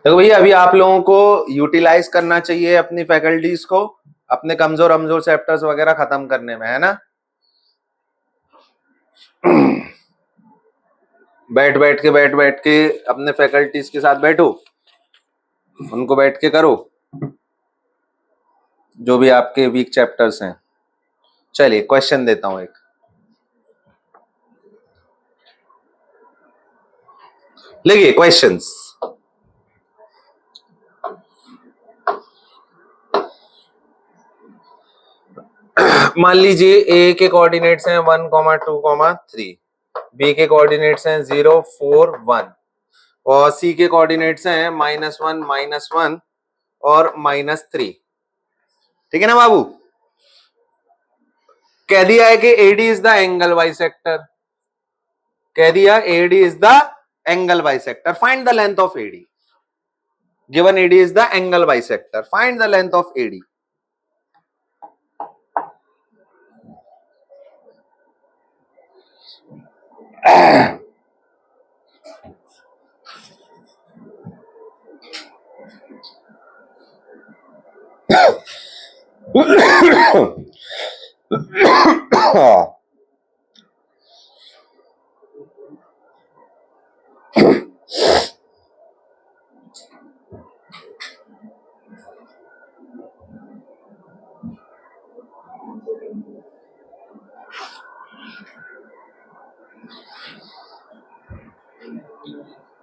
Speaker 1: देखो भैया, अभी आप लोगों को यूटिलाइज करना चाहिए अपनी फैकल्टीज को, अपने कमजोर अमजोर चैप्टर्स वगैरह खत्म करने में, है ना? बैठ बैठ के अपने फैकल्टीज के साथ बैठो, उनको बैठ के करो जो भी आपके वीक चैप्टर्स हैं। चलिए क्वेश्चन देता हूं एक, लिखिए क्वेश्चंस। मान लीजिए ए के कोऑर्डिनेट्स हैं 1, 2, 3, बी के कोऑर्डिनेट्स हैं 0, 4, 1 और सी के कोऑर्डिनेट्स हैं -1, -1 और -3। ठीक है ना बाबू? कह दिया है कि AD is the angle bisector, कह दिया AD is the angle bisector, find the length of AD। Given AD is the angle bisector, find the length of AD।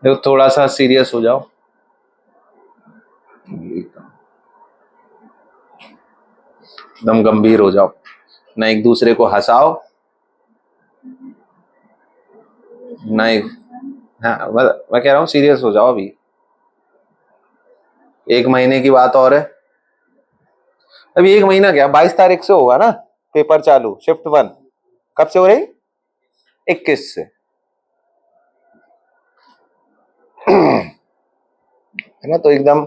Speaker 1: देखो थोड़ा सा सीरियस हो जाओ, एकदम गंभीर हो जाओ, ना एक दूसरे को हंसाओ, ना एक, हाँ मैं कह रहा हूं सीरियस हो जाओ। अभी 1 महीने की बात और है, अभी 1 महीना क्या, 22 तारीख से होगा ना पेपर चालू, शिफ्ट 1 कब से हो रही? 21 से, है ना? तो एकदम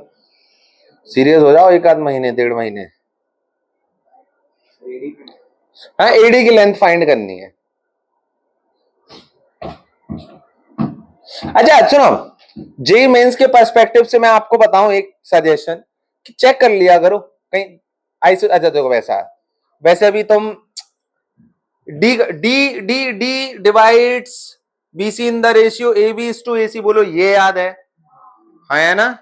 Speaker 1: सीरियस हो जाओ, 1 आध महीने 1.5 महीने। हाँ एडी की लेंथ फाइंड करनी है। अच्छा सुनो, जेई मेंस के पर्सपेक्टिव से मैं आपको बताऊं एक सजेशन, कि चेक कर लिया करो कहीं आइसो। अच्छा देखो वैसा वैसे अभी तुम D D D D divides BC in the ratio A B is to A C, बोलो ये याद है? हाँ है ना?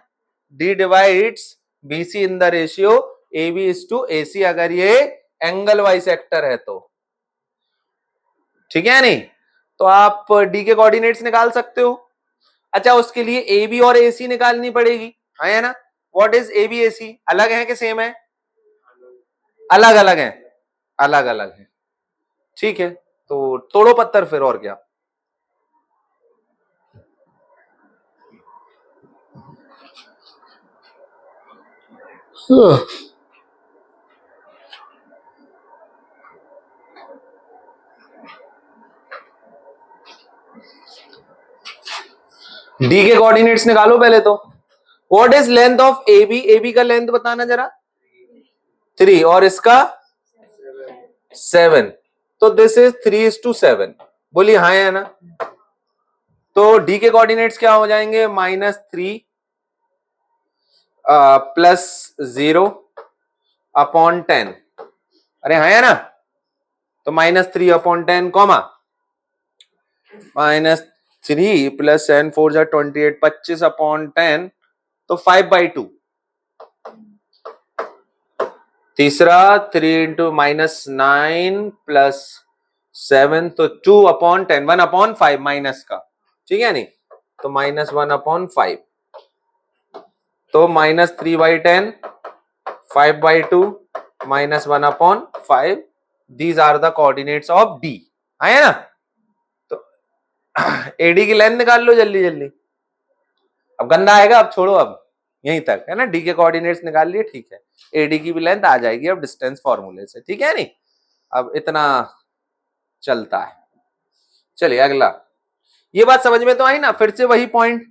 Speaker 1: D divides BC in the ratio A B is to A C, अगर ये एंगल बाइसेक्टर है तो। ठीक है नहीं? तो आप डी के कोऑर्डिनेट्स निकाल सकते हो। अच्छा, उसके लिए ए बी और ए सी निकालनी पड़ेगी, है ना? व्हाट इज ए बी ए सी? अलग है कि सेम है? अलग अलग है, अलग अलग है। ठीक है, तो तोड़ो पत्थर फिर, और क्या। डी के कोऑर्डिनेट्स निकालो पहले तो। What is length of A B? A B का लेंथ बताना जरा। 3 और इसका 7, तो दिस इज 3:7। बोलिए हाँ है ना? तो डी के कोऑर्डिनेट्स क्या हो जाएंगे? -3 +0 अपॉन 10। अरे हाँ है ना? तो -3/10 कॉमा -3 + 7 4 जा 28, 25/10, तो 5/2। तीसरा 3 × -9 + 7, तो 2/10, 1/5 माइनस का। ठीक है नहीं? तो -1/5, तो -3/10, 5/2, -1/5। These are the coordinates of D, है ना? तो एडी की लेंथ निकाल लो जल्दी जल्दी। अब गंदा आएगा, अब छोड़ो, अब यहीं तक है ना? डी के कोऑर्डिनेट्स निकाल लिए, ठीक है। एडी की भी लेंथ आ जाएगी अब डिस्टेंस फॉर्मूले से, ठीक है नहीं? अब इतना चलता है। चलिए अगला, ये बात समझ में तो आई ना? फिर से वही पॉइंट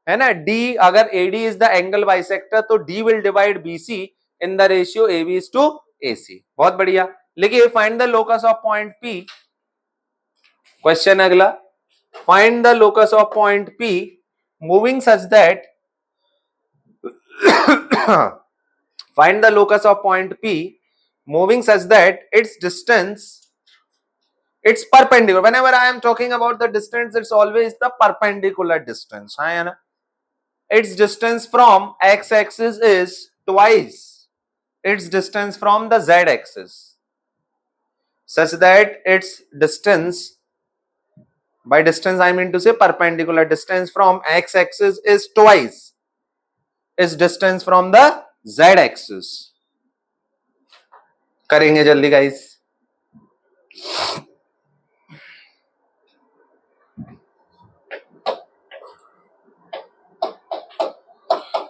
Speaker 1: है ना, डी, अगर AD is the angle bisector तो D will divide BC in the ratio A B is to A C. बहुत बढ़िया। लेकिन find the locus of point P. Question अगला, find the locus of point P moving such that find the locus of point P moving such that its distance, it's perpendicular. Whenever I am talking about the distance, it's always the perpendicular distance, है ना? Its distance from x axis is twice its distance from the z axis, such that its distance, by distance I mean to say perpendicular distance from x axis is twice its distance from the z axis. करेंगे जल्दी गाइस।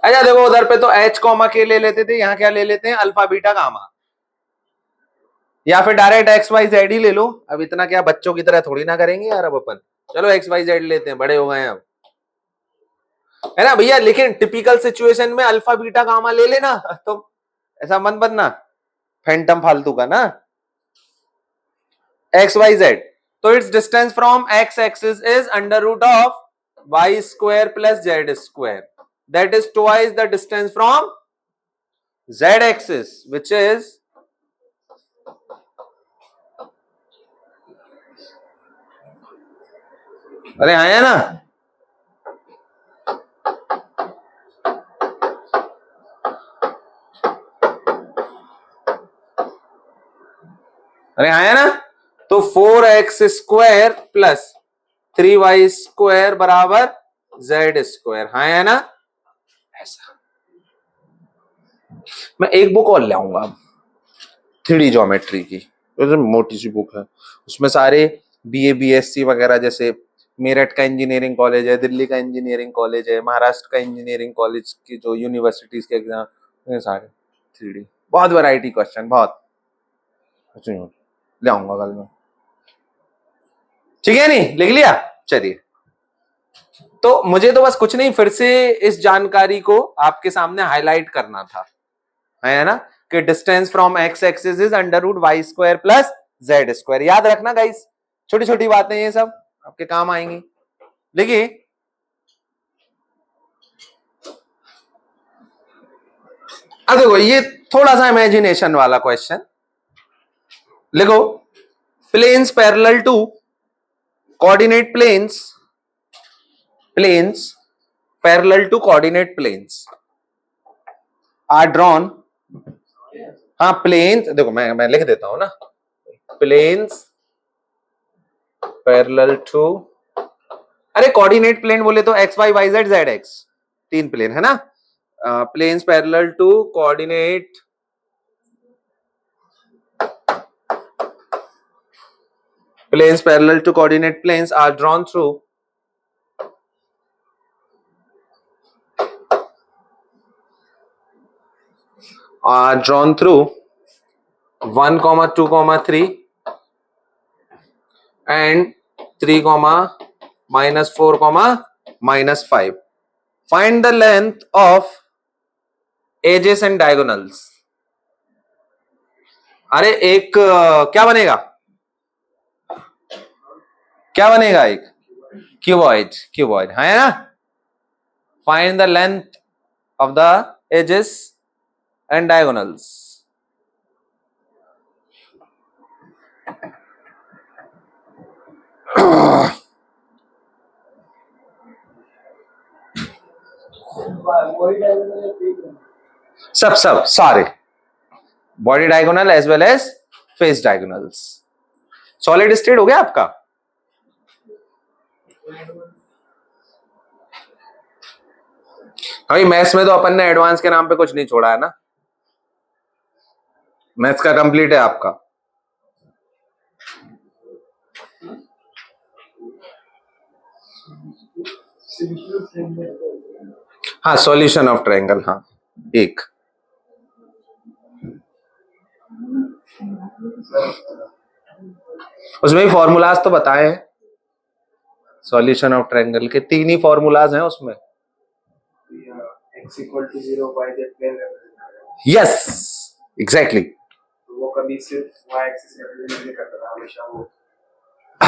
Speaker 1: अच्छा देखो, उधर पे तो h, k ले लेते थे, यहाँ क्या ले लेते हैं? अल्फा बीटा गामा, या फिर डायरेक्ट एक्स वाई जेड ही ले लो। अब इतना क्या बच्चों की तरह थोड़ी ना करेंगे यार अब अपन। चलो एक्स वाई जेड लेते हैं, बड़े हो गए हैं अब, है ना भैया? लेकिन टिपिकल सिचुएशन में अल्फा बीटा गामा ले लेना, तो ऐसा मत बनना फैंटम फालतू का ना। एक्स वाई जेड, तो it's distance from X axis is √of y² + z², that is twice the distance from z axis, which is अरे आया ना? अरे आया ना? तो 4x² + 3y² बराबर z², हाँ है ना? ऐसा। मैं एक बुक और ले आऊंगा अब, 3D ज्योमेट्री की, तो मोटी सी बुक है, उसमें सारे बीए बीएससी वगैरह, जैसे मेरठ का इंजीनियरिंग कॉलेज है, दिल्ली का इंजीनियरिंग कॉलेज है, महाराष्ट्र का इंजीनियरिंग कॉलेज की जो यूनिवर्सिटीज के एग्जाम, सारे 3D, बहुत वैरायटी क्वेश्चन, बहुत ले आऊंगा कल में। ठीक है नहीं? लिख लिया? चलिए, तो मुझे तो बस कुछ नहीं, फिर से इस जानकारी को आपके सामने हाईलाइट करना था, है ना, कि distance from X axis is √y² + z²। याद रखना गाइस, छोटी छोटी बातें ये सब आपके काम आएंगी। देखिए अब देखो, ये थोड़ा सा इमेजिनेशन वाला क्वेश्चन, लिखो, planes parallel to coordinate planes, planes parallel to coordinate planes are drawn. हाँ प्लेन्स, देखो मैं लिख देता हूं ना, प्लेन्स पैरेलल टू, अरे कोऑर्डिनेट प्लेन बोले तो x y y z z x, तीन प्लेन है ना। Planes parallel to coordinate planes parallel to coordinate planes are drawn through one comma 2 comma 3 and 3 comma minus 4 comma minus 5. Find the length of edges and diagonals. अरे एक क्या बनेगा, क्या बनेगा, एक क्यूबॉइड, क्यूबॉइड है ना। Find the length of the edges and diagonals. सब सब सारे body diagonal as well as face diagonals. Solid state हो गया आपका। भाई मैथ्स में तो अपन ने एडवांस के नाम पे कुछ नहीं छोड़ा है ना, मैथ्स का कंप्लीट है आपका। हाँ सॉल्यूशन ऑफ ट्रायंगल, हाँ एक उसमें भी फॉर्मूलाज तो बताए हैं। सॉल्यूशन ऑफ ट्रायंगल के तीन ही फॉर्मूलाज हैं उसमें।
Speaker 2: x equal to 0 y z plane
Speaker 1: yes exactly.
Speaker 2: तो वो कभी सिर्फ y एक्सिस रिप्रेजेंट नहीं करता था, हमेशा वो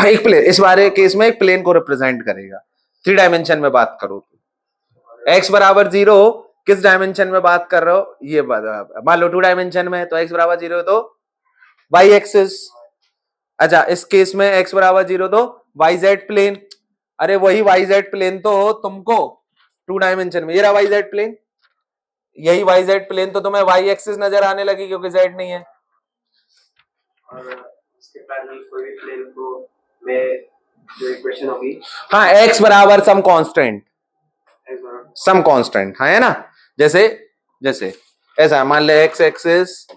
Speaker 1: एक प्लेन, इस बारे केस में एक प्लेन को रिप्रेजेंट करेगा। 3 डायमेंशन में बात करो तो x बराबर 0 किस डायमेंशन में बात कर रहे हो, ये मान लो 2 डायमेंशन में, तो x बराबर 0 तो y एक्सिस। अच्छा इस केस में x बराबर 0 तो yz प्लेन। अरे वही yz प्लेन तो तुमको 2 डायमेंशन में, ये रहा yz प्लेन, यही yz प्लेन तो तुम्हें y एक्सिस नजर आने लगी क्योंकि z नहीं है।
Speaker 2: और उसके पैरेलल कोई भी प्लेन को में जो इक्वेशन होगी,
Speaker 1: हाँ x बराबर सम कांस्टेंट, सम कांस्टेंट है ना। जैसे जैसे ऐसा मान ले x एक्सिस,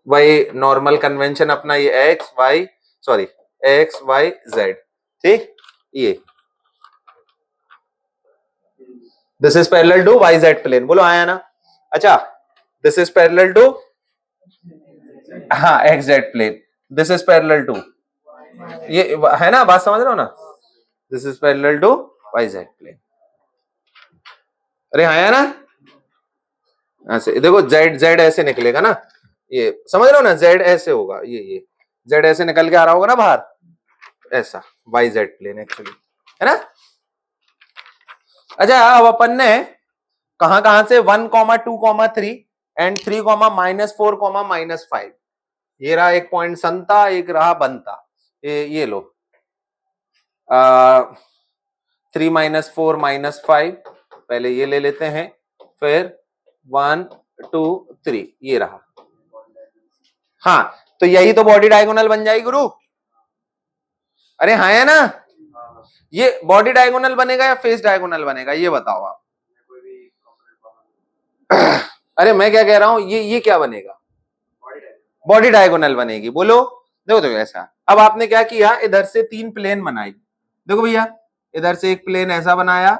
Speaker 1: वही नॉर्मल कन्वेंशन अपना, ये x y sorry x y z, ठीक, ये this is parallel to y Z plane, बोलो आया ना। अच्छा दिस इज पैरेलल टू, हाँ x Z plane, this is parallel to, ये है ना, बात समझ रहे हो ना, this is parallel to y Z plane. अरे आया ना, ऐसे देखो जेड जेड ऐसे निकलेगा ना, ये समझ रहे हो ना, जेड ऐसे होगा, ये जेड ऐसे निकल के आ रहा होगा ना बाहर, ऐसा वाई जेड प्लेन एक्चुअली है ना। अच्छा अब अपन ने कहां से 1, 2, 3 एंड 3, -4, -5, ये रहा एक पॉइंट सनता, एक रहा बनता, ये लो 3, -4, -5, पहले ये ले लेते हैं, फिर 1, 2, 3 ये रहा। हाँ तो यही तो बॉडी डायगोनल बन जाएगी गुरु। अरे हाँ है ना, ये बॉडी डायगोनल बनेगा या फेस डायगोनल बनेगा, ये बताओ आप। अरे मैं क्या कह रहा हूं, ये क्या बनेगा, बॉडी डायगोनल बनेगी। बोलो देखो तो ऐसा, अब आपने क्या किया, इधर से 3 प्लेन बनाई, देखो भैया इधर से एक प्लेन ऐसा बनाया,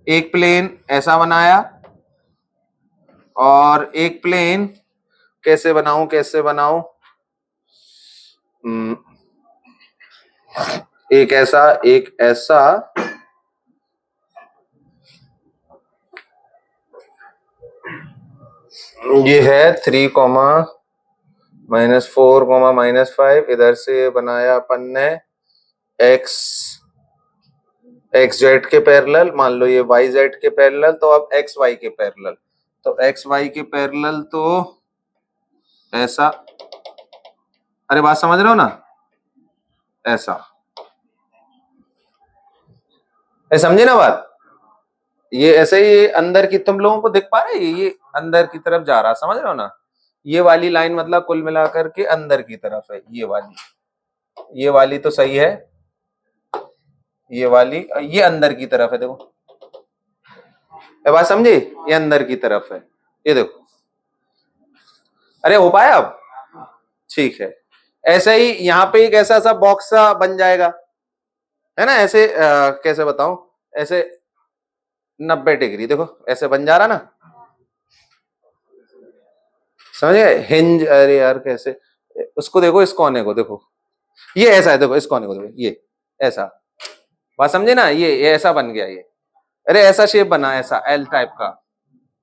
Speaker 1: एक प्लेन ऐसा बनाया, और एक प्लेन कैसे बनाऊं एक ऐसा, एक ऐसा, ये है 3, -4, -5, इधर से बनाया अपन ने x जेड के पैरेलल, मान लो ये y जेड के पैरेलल, तो अब x y के पैरेलल, तो x y के पैरेलल तो ऐसा, अरे बात समझ रहे हो ना, ऐसा, समझे ना बात। ये ऐसे ही अंदर की, तुम लोगों को दिख पा रहे, ये अंदर की तरफ जा रहा, समझ रहे हो ना। ये वाली लाइन मतलब कुल मिलाकर के अंदर की तरफ है, ये वाली तो सही है, ये वाली, ये अंदर की तरफ है, देखो ये बात समझे, ये अंदर की तरफ है, ये देखो। अरे हो पाया अब, ठीक है। ऐसे ही यहाँ पे एक ऐसा सा बॉक्स सा बन जाएगा, है ना, ऐसे कैसे बताऊं, ऐसे 90 डिग्री, देखो ऐसे बन जा रहा ना, समझ गए, हिंज, अरे यार कैसे, उसको देखो, इस कोने को देखो, ये ऐसा है, देखो इस कोने को देखो, ये ऐसा, बात समझे ना, ये ऐसा बन गया, ये अरे ऐसा शेप बना, ऐसा एल टाइप का,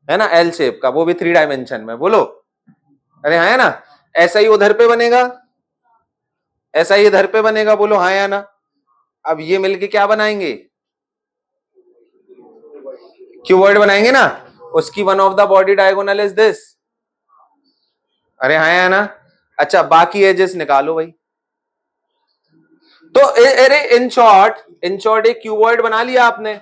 Speaker 1: है ना, एल शेप का, वो भी 3 डायमेंशन में, बोलो अरे हाँ है ना। ऐसा ही उधर पे बनेगा, ऐसा ही इधर पे बनेगा, बोलो हाँ या ना। अब ये मिलके क्या बनाएंगे, क्यूबॉइड बनाएंगे ना, उसकी one of the body diagonal is this, अरे हाँ या ना। अच्छा बाकी एजेस निकालो भाई, तो अरे इन शॉर्ट एक क्यूबॉइड बना लिया आपने,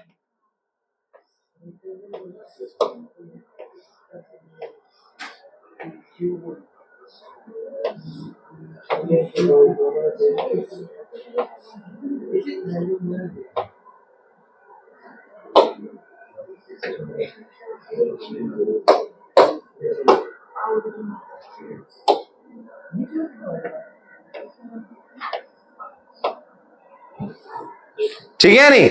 Speaker 1: ठीक है नहीं।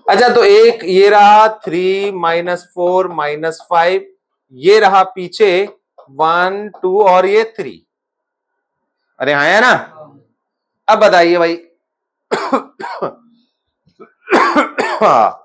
Speaker 1: अच्छा तो एक ये रहा 3 -4 -5, ये रहा पीछे 1 2 और ये 3, अरे हाँ है ना। अब बताइए भाई हाँ,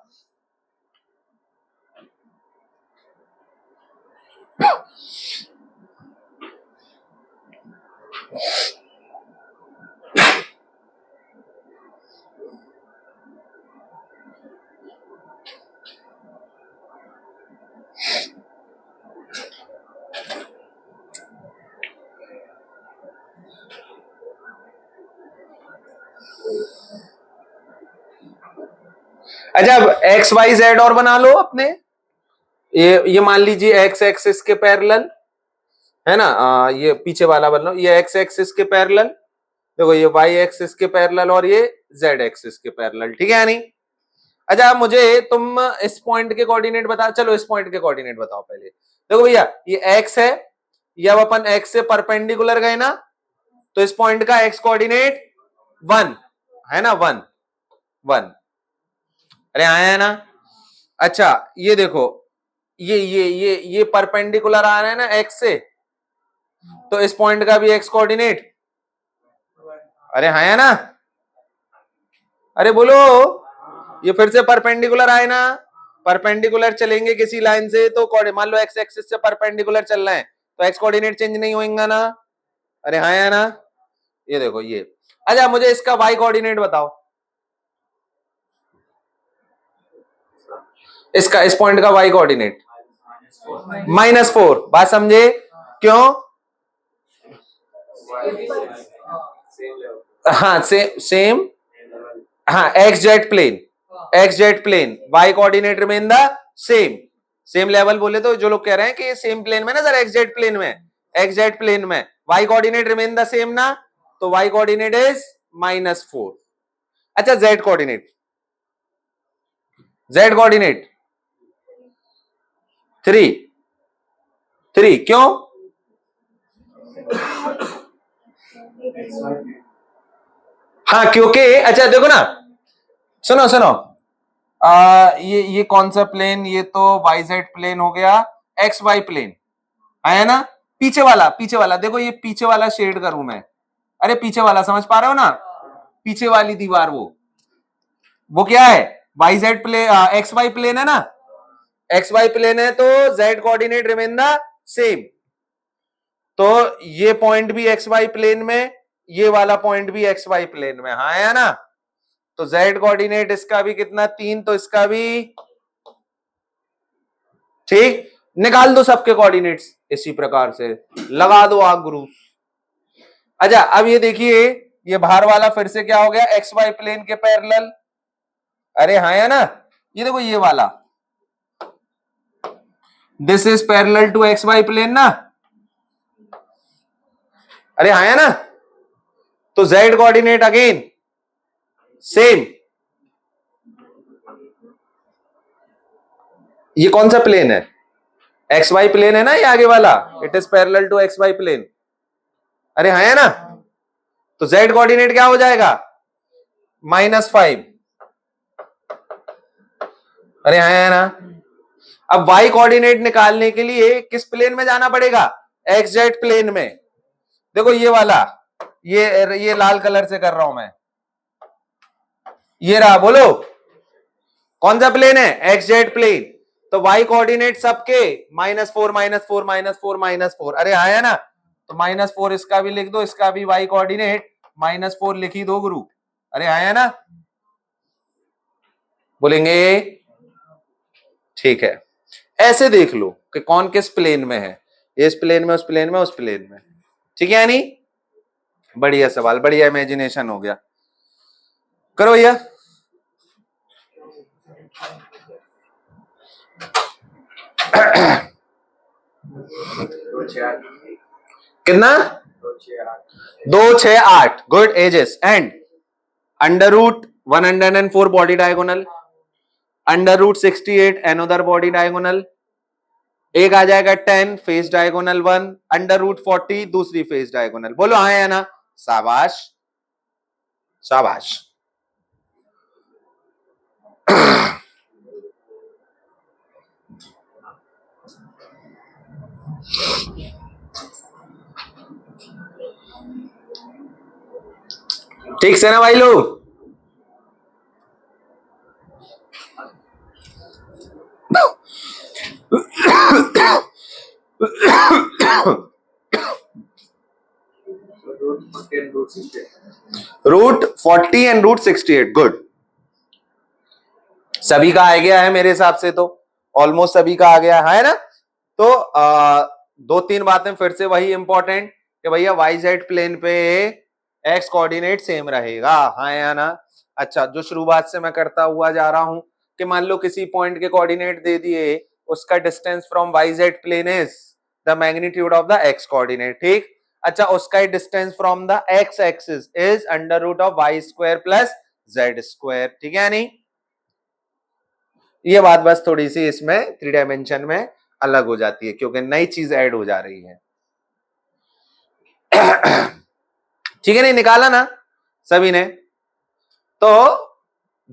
Speaker 1: अच्छा अब एक्स वाई जेड और बना लो अपने, ये मान लीजिए एक्स एक्सिस के पैरेलल, है ना, ये पीछे वाला बन लो, ये एक्स एक्सिस के पैरेलल, देखो ये वाई एक्सिस के पैरेलल और ये जेड एक्सिस के पैरेलल, ठीक है नहीं। अच्छा मुझे तुम इस पॉइंट के कोऑर्डिनेट बता, चलो इस पॉइंट के कोऑर्डिनेट बताओ पहले, देखो भैया ये एक्स है, ये अब अपन एक्स से परपेंडिकुलर गए ना, तो इस पॉइंट का एक्स कोऑर्डिनेट 1 है ना, 1 1, अरे आया है ना। अच्छा ये देखो, ये परपेंडिकुलर आ रहा है ना एक्स से, तो इस पॉइंट का भी एक्स कोऑर्डिनेट, अरे हाँ है ना, अरे बोलो, ये फिर से परपेंडिकुलर आए ना, परपेंडिकुलर चलेंगे किसी लाइन से तो मान लो एक्स एक्सिस से परपेंडिकुलर चल रहे हैं, तो एक्स कोऑर्डिनेट चेंज नहीं होगा ना, अरे हाँ है ना। ये देखो ये, अच्छा मुझे इसका वाई कोऑर्डिनेट बताओ, इसका इस पॉइंट का वाई कोऑर्डिनेट -4, बात समझे क्यों, हाँ सेम, हाँ x Z plane, y coordinate remain the same, same level बोले तो जो लोग कह रहे हैं कि सेम प्लेन में ना सर, एक्स जेड प्लेन में y coordinate remain the same ना, तो वाई कोऑर्डिनेट इज -4। अच्छा जेड कोऑर्डिनेट 3 क्यों, हाँ क्योंकि, अच्छा देखो ना, सुनो ये कौन सा प्लेन, ये तो वाई जेड प्लेन हो गया, एक्स वाई प्लेन है ना, पीछे वाला देखो, ये पीछे वाला शेड करूं मैं, अरे पीछे वाला समझ पा रहे हो ना, पीछे वाली दीवार, वो क्या है, y Z plane, x Y plane है ना, एक्स वाई प्लेन है तो z coordinate remain the same, तो ये पॉइंट भी एक्स वाई प्लेन में, ये वाला पॉइंट भी एक्स वाई प्लेन में, हाँ है ना, तो जेड कोऑर्डिनेट इसका भी कितना 3, तो इसका भी ठीक, निकाल दो सबके कोऑर्डिनेट्स इसी प्रकार से, लगा दो आग गुरु। अच्छा अब ये देखिए, ये बाहर वाला फिर से क्या हो गया, एक्स वाई प्लेन के पैरेलल। अरे हाँ है ना, ये देखो ये वाला, this is parallel to x Y plane ना। अरे हाँ है ना, तो z कोऑर्डिनेट अगेन सेम। ये कौन सा प्लेन है, एक्स वाई प्लेन है ना ये आगे वाला, it is parallel to x Y plane. अरे हाँ है ना, तो z कोऑर्डिनेट क्या हो जाएगा, -5। अरे हाँ है ना, अब y कोऑर्डिनेट निकालने के लिए किस प्लेन में जाना पड़ेगा, एक्स जेड प्लेन में। देखो ये वाला, ये लाल कलर से कर रहा हूं मैं, ये रहा, बोलो कौन सा प्लेन है, एक्स जेड प्लेन। तो y कोऑर्डिनेट सबके -4 -4 -4 -4। अरे आया ना, तो -4 इसका भी लिख दो, इसका भी y कोऑर्डिनेट -4 लिख ही दो गुरु। अरे आया ना, बोलेंगे ठीक है। ऐसे देख लो कि कौन किस प्लेन में है, इस प्लेन में, उस प्लेन में, उस प्लेन में, ठीक है। यानी बढ़िया सवाल, बढ़िया इमेजिनेशन हो गया। करो भैया। कितना, 2 6 8। Good edges and √104 body diagonal, √68 another body diagonal, एक आ जाएगा 10 फेस डायगोनल 1, √40 दूसरी फेस डायगोनल। बोलो हाँ या ना, शाबाश शाबाश। ठीक से ना भाई लोग, √40 एंड √68। गुड, सभी का आ गया है मेरे हिसाब से, तो ऑलमोस्ट सभी का आ गया है ना। तो 2-3 बातें फिर से वही इंपॉर्टेंट कि भैया वाई जेड प्लेन पे एक्स कोऑर्डिनेट सेम रहेगा, हाँ या ना। अच्छा, जो शुरुआत से मैं करता हुआ जा रहा हूं कि मान लो किसी पॉइंट के कोऑर्डिनेट दे दिए, उसका distance from Y Z plane is the magnitude of the x coordinate, ठीक। अच्छा, उसका distance from the x axis is √y² + z², ठीक है। नहीं, ये बात बस थोड़ी सी इसमें 3 डायमेंशन में अलग हो जाती है क्योंकि नई चीज ऐड हो जा रही है। ठीक है, नहीं निकाला ना सभी ने। तो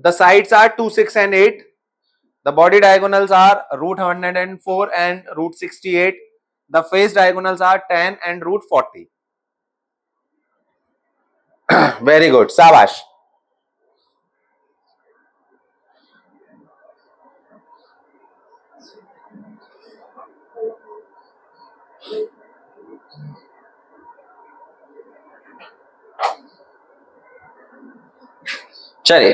Speaker 1: the sides are 2 6 and 8, the body diagonals are √104 and √68, the face diagonals are 10 and √40। Very good, शाबाश। चलिए,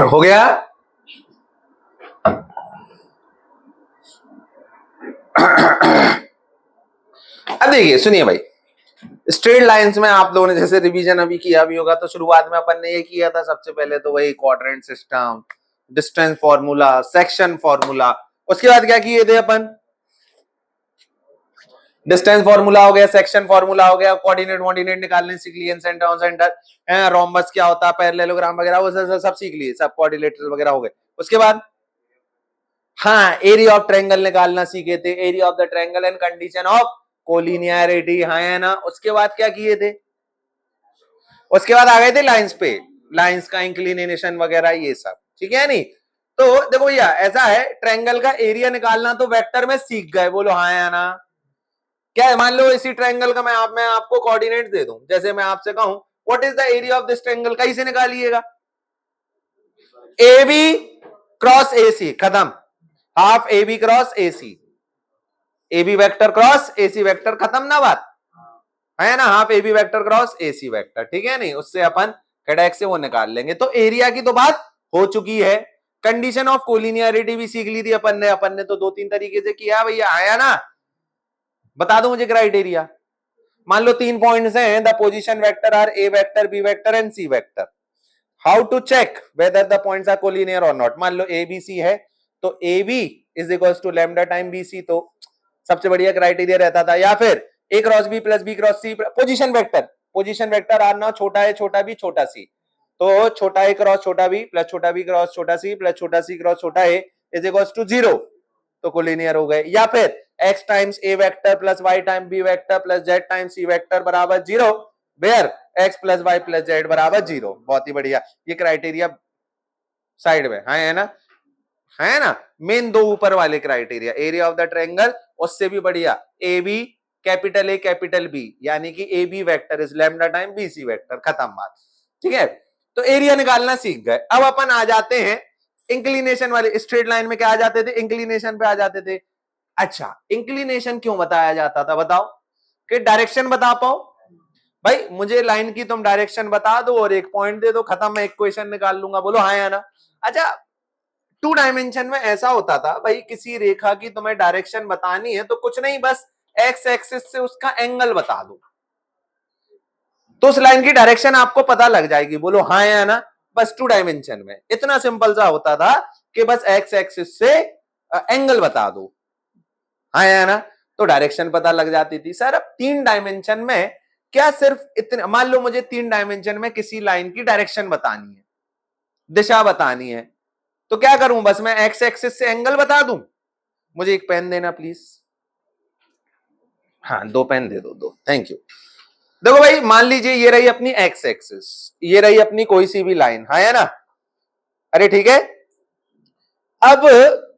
Speaker 1: हो गया। अब देखिए, सुनिए भाई, स्ट्रेट लाइंस में आप लोगों ने जैसे रिवीजन अभी किया भी होगा, तो शुरुआत में अपन ने ये किया था सबसे पहले तो वही quadrant system, distance formula, section formula. उसके बाद क्या किए थे अपन, डिस्टेंस फॉर्मूला हो गया, सेक्शन फॉर्मूला हो गया, कोऑर्डिनेट वॉर्डिनेट निकालने सीख लिए, सेंटर ऑन सेंटर, रोम्बस क्या होता है, पैरेललोग्राम वगैरह वो सब सीख लिए, सब क्वाड्रिलेटरल वगैरह हो गए। उसके बाद हाँ, एरिया ऑफ ट्रायंगल निकालना सीखे थे, area of the triangle and condition of collinearity, हाँ है ना। उसके बाद क्या किए थे, उसके बाद आ गए थे लाइंस पे, लाइंस का इंक्लिनेशन वगैरह ये सब, ठीक है नहीं। तो देखो भैया, ऐसा है, ट्रायंगल का एरिया निकालना तो वेक्टर में सीख गए, बोलो हाँ या ना। क्या है, मान लो इसी ट्रायंगल का मैं आपको कोऑर्डिनेट दे दूं, जैसे मैं आपसे कहूं what is the area of this triangle, कैसे निकालिएगा, A B cross A C, खत्म। Half A B cross A C, A B vector cross A C vector, खत्म ना बात, है ना, half A B vector cross A C vector, ठीक है नहीं, उससे अपन कैडेक से वो निकाल लेंगे। तो एरिया की तो बात हो चुकी है। कंडीशन ऑफ कोलिनियरिटी भी सीख ली थी अपन ने तो दो तीन तरीके से किया भैया, आया ना। बता दो मुझे क्राइटेरिया। मान लो 3 पॉइंट्स हैं, the position vector are a vector b vector and c vector, how to check whether the points are collinear और नॉट। मान लो ए बी सी है तो A B is equals to lambda time B C, तो सबसे बढ़िया क्राइटेरिया रहता था। या फिर a cross b plus b cross c, position vector are ना छोटा है छोटा बी छोटा सी, तो छोटा ए क्रॉस छोटा बी प्लस छोटा बी क्रॉस छोटा सी प्लस छोटा सी क्रॉस छोटा ए इज इक्वल्स टू 0, तो कोलिनियर हो गए। या फिर x times a vector plus y time b vector plus z times c vector बराबर 0, where x plus y plus z बराबर 0। बहुत ही बढ़िया, ये क्राइटेरिया साइड में है ना, है ना। मेन दो ऊपर वाले criteria, area of the triangle, उससे भी बढ़िया A B capital A capital B, यानी कि A B vector is lambda time B C vector, खत्म बात, ठीक है। तो एरिया निकालना सीख गए। अब अपन आ जाते हैं इंक्लिनेशन वाले, स्ट्रेट लाइन में क्या आ जाते थे, इंक्लिनेशन पे आ जाते थे। अच्छा, इंक्लिनेशन क्यों बताया जाता था बताओ, कि डायरेक्शन बता पाओ। भाई मुझे लाइन की तुम डायरेक्शन बता दो और एक पॉइंट दे दो, खत्म, मैं इक्वेशन निकाल लूंगा, बोलो हाँ या ना। अच्छा, 2 डायमेंशन में ऐसा होता था भाई, किसी रेखा की तुम्हें डायरेक्शन बतानी है तो कुछ नहीं, बस एक्स एक्सिस से उसका एंगल बता दो, तो उस लाइन की डायरेक्शन आपको पता लग जाएगी, बोलो हाँ या ना। बस 2 डायमेंशन में इतना सिंपल सा होता था कि बस एक्स एक्सिस से एंगल बता दो, हाँ या ना, तो डायरेक्शन पता लग जाती थी। सर अब 3 डायमेंशन में क्या सिर्फ इतने, मान लो मुझे 3 डायमेंशन में किसी लाइन की डायरेक्शन बतानी है, दिशा बतानी है, तो क्या करूं, बस मैं एक्स एक्सिस से एंगल बता दूं। मुझे एक पेन देना प्लीज, हाँ 2 पेन दे दो, 2, थैंक यू। देखो भाई, मान लीजिए ये रही अपनी एक्स एक्सिस, ये रही अपनी कोई सी भी लाइन, है ना, अरे ठीक है। अब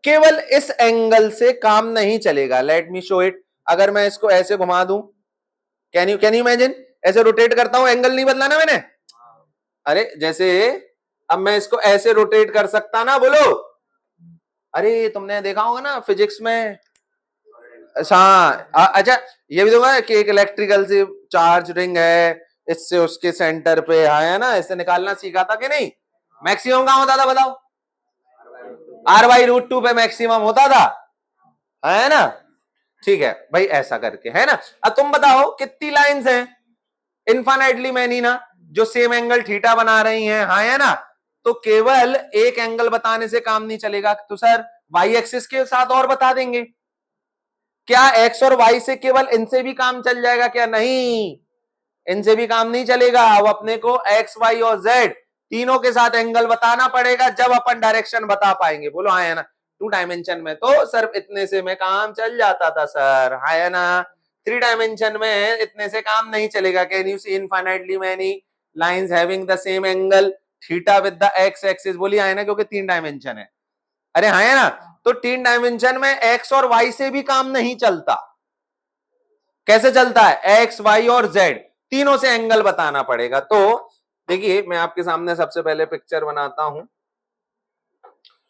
Speaker 1: केवल इस एंगल से काम नहीं चलेगा, लेट मी शो इट। अगर मैं इसको ऐसे घुमा दूं, कैन यू इमेजिन, ऐसे रोटेट करता हूं, एंगल नहीं बदला ना मैंने, अरे जैसे अब मैं इसको ऐसे रोटेट कर सकता ना, बोलो। अरे तुमने देखा होगा ना फिजिक्स में, अच्छा ये भी दूंगा कि एक इलेक्ट्रिकल से चार्ज रिंग है, इससे उसके सेंटर पे है ना, इससे निकालना सीखा था कि नहीं। मैक्सिमम कहां होता था बताओ, r/√2 पे मैक्सिमम होता था, है ना, ठीक है भाई, ऐसा करके, है ना। अब तुम बताओ कितनी लाइंस हैं, इनफाइनाइटली मैनी ना, जो सेम एंगल थीटा बना रही हैं, हाँ है ना। तो केवल एक एंगल बताने से काम नहीं चलेगा, तो सर वाई एक्सिस के साथ और बता देंगे। क्या एक्स और वाई से केवल इनसे भी काम चल जाएगा क्या, नहीं, इनसे भी काम नहीं चलेगा। अब अपने को एक्स वाई और जेड तीनों के साथ एंगल बताना पड़ेगा, जब अपन डायरेक्शन बता पाएंगे, बोलो हाँ है ना। 2 डायमेंशन में तो सिर्फ इतने से में काम चल जाता था सर, हाँ है ना। 3 डायमेंशन में इतने से काम नहीं चलेगा। Can you see infinitely many lines having the same angle theta with the x axis, बोलिए हाँ है ना, क्योंकि 3 डायमेंशन है, अरे हाँ है ना। तो 3 डायमेंशन में एक्स और वाई से भी काम नहीं चलता, कैसे चलता है, एक्स वाई और जेड तीनों से एंगल बताना पड़ेगा। तो देखिए मैं आपके सामने सबसे पहले पिक्चर बनाता हूं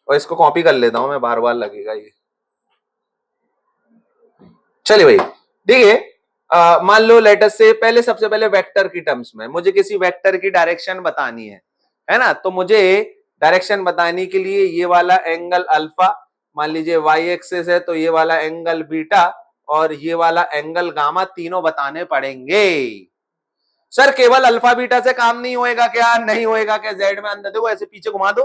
Speaker 1: और इसको कॉपी कर लेता हूं मैं, बार बार लगेगा ये। चलिए भाई देखिए, मान लो लेटर से पहले, सबसे पहले वेक्टर की टर्म्स में मुझे किसी वेक्टर की डायरेक्शन बतानी है ना। तो मुझे डायरेक्शन बताने के लिए ये वाला एंगल अल्फा, मान लीजिए वाई एक्सिस है तो ये वाला एंगल बीटा और ये वाला एंगल गामा, तीनों बताने पड़ेंगे। सर केवल अल्फा बीटा से काम नहीं होएगा क्या, नहीं होएगा क्या, जेड में अंदर देखो, ऐसे पीछे घुमा दो,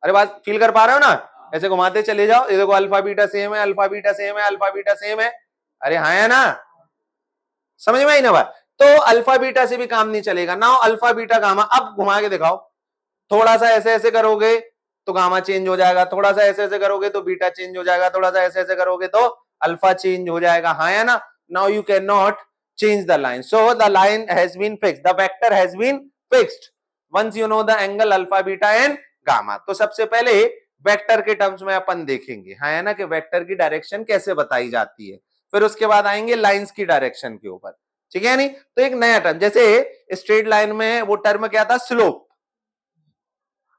Speaker 1: अरे बात फील कर पा रहे हो ना, ऐसे घुमाते चले जाओ, ये देखो अल्फा बीटा सेम है, अल्फा बीटा सेम है, अल्फा बीटा सेम है, अरे हाँ है ना, समझ में आई ना बात। तो अल्फा बीटा से भी काम नहीं चलेगा ना, अल्फा बीटा गामा। अब घुमा के दिखाओ, थोड़ा सा ऐसे ऐसे करोगे तो गामा चेंज हो जाएगा, थोड़ा सा ऐसे ऐसे करोगे तो बीटा चेंज हो जाएगा, थोड़ा सा ऐसे ऐसे करोगे तो अल्फा चेंज हो जाएगा, हाँ है ना। Now you can not change the line, so the line has been fixed, the vector has been fixed once you know the angle alpha beta and gamma। तो सबसे पहले वेक्टर के टर्म्स में अपन देखेंगे, हाँ है ना, कि वेक्टर की डायरेक्शन कैसे बताई जाती है, फिर उसके बाद आएंगे लाइंस की डायरेक्शन के ऊपर, ठीक है नहीं। तो एक नया टर्म, जैसे स्ट्रेट लाइन में वो टर्म क्या था, स्लोप,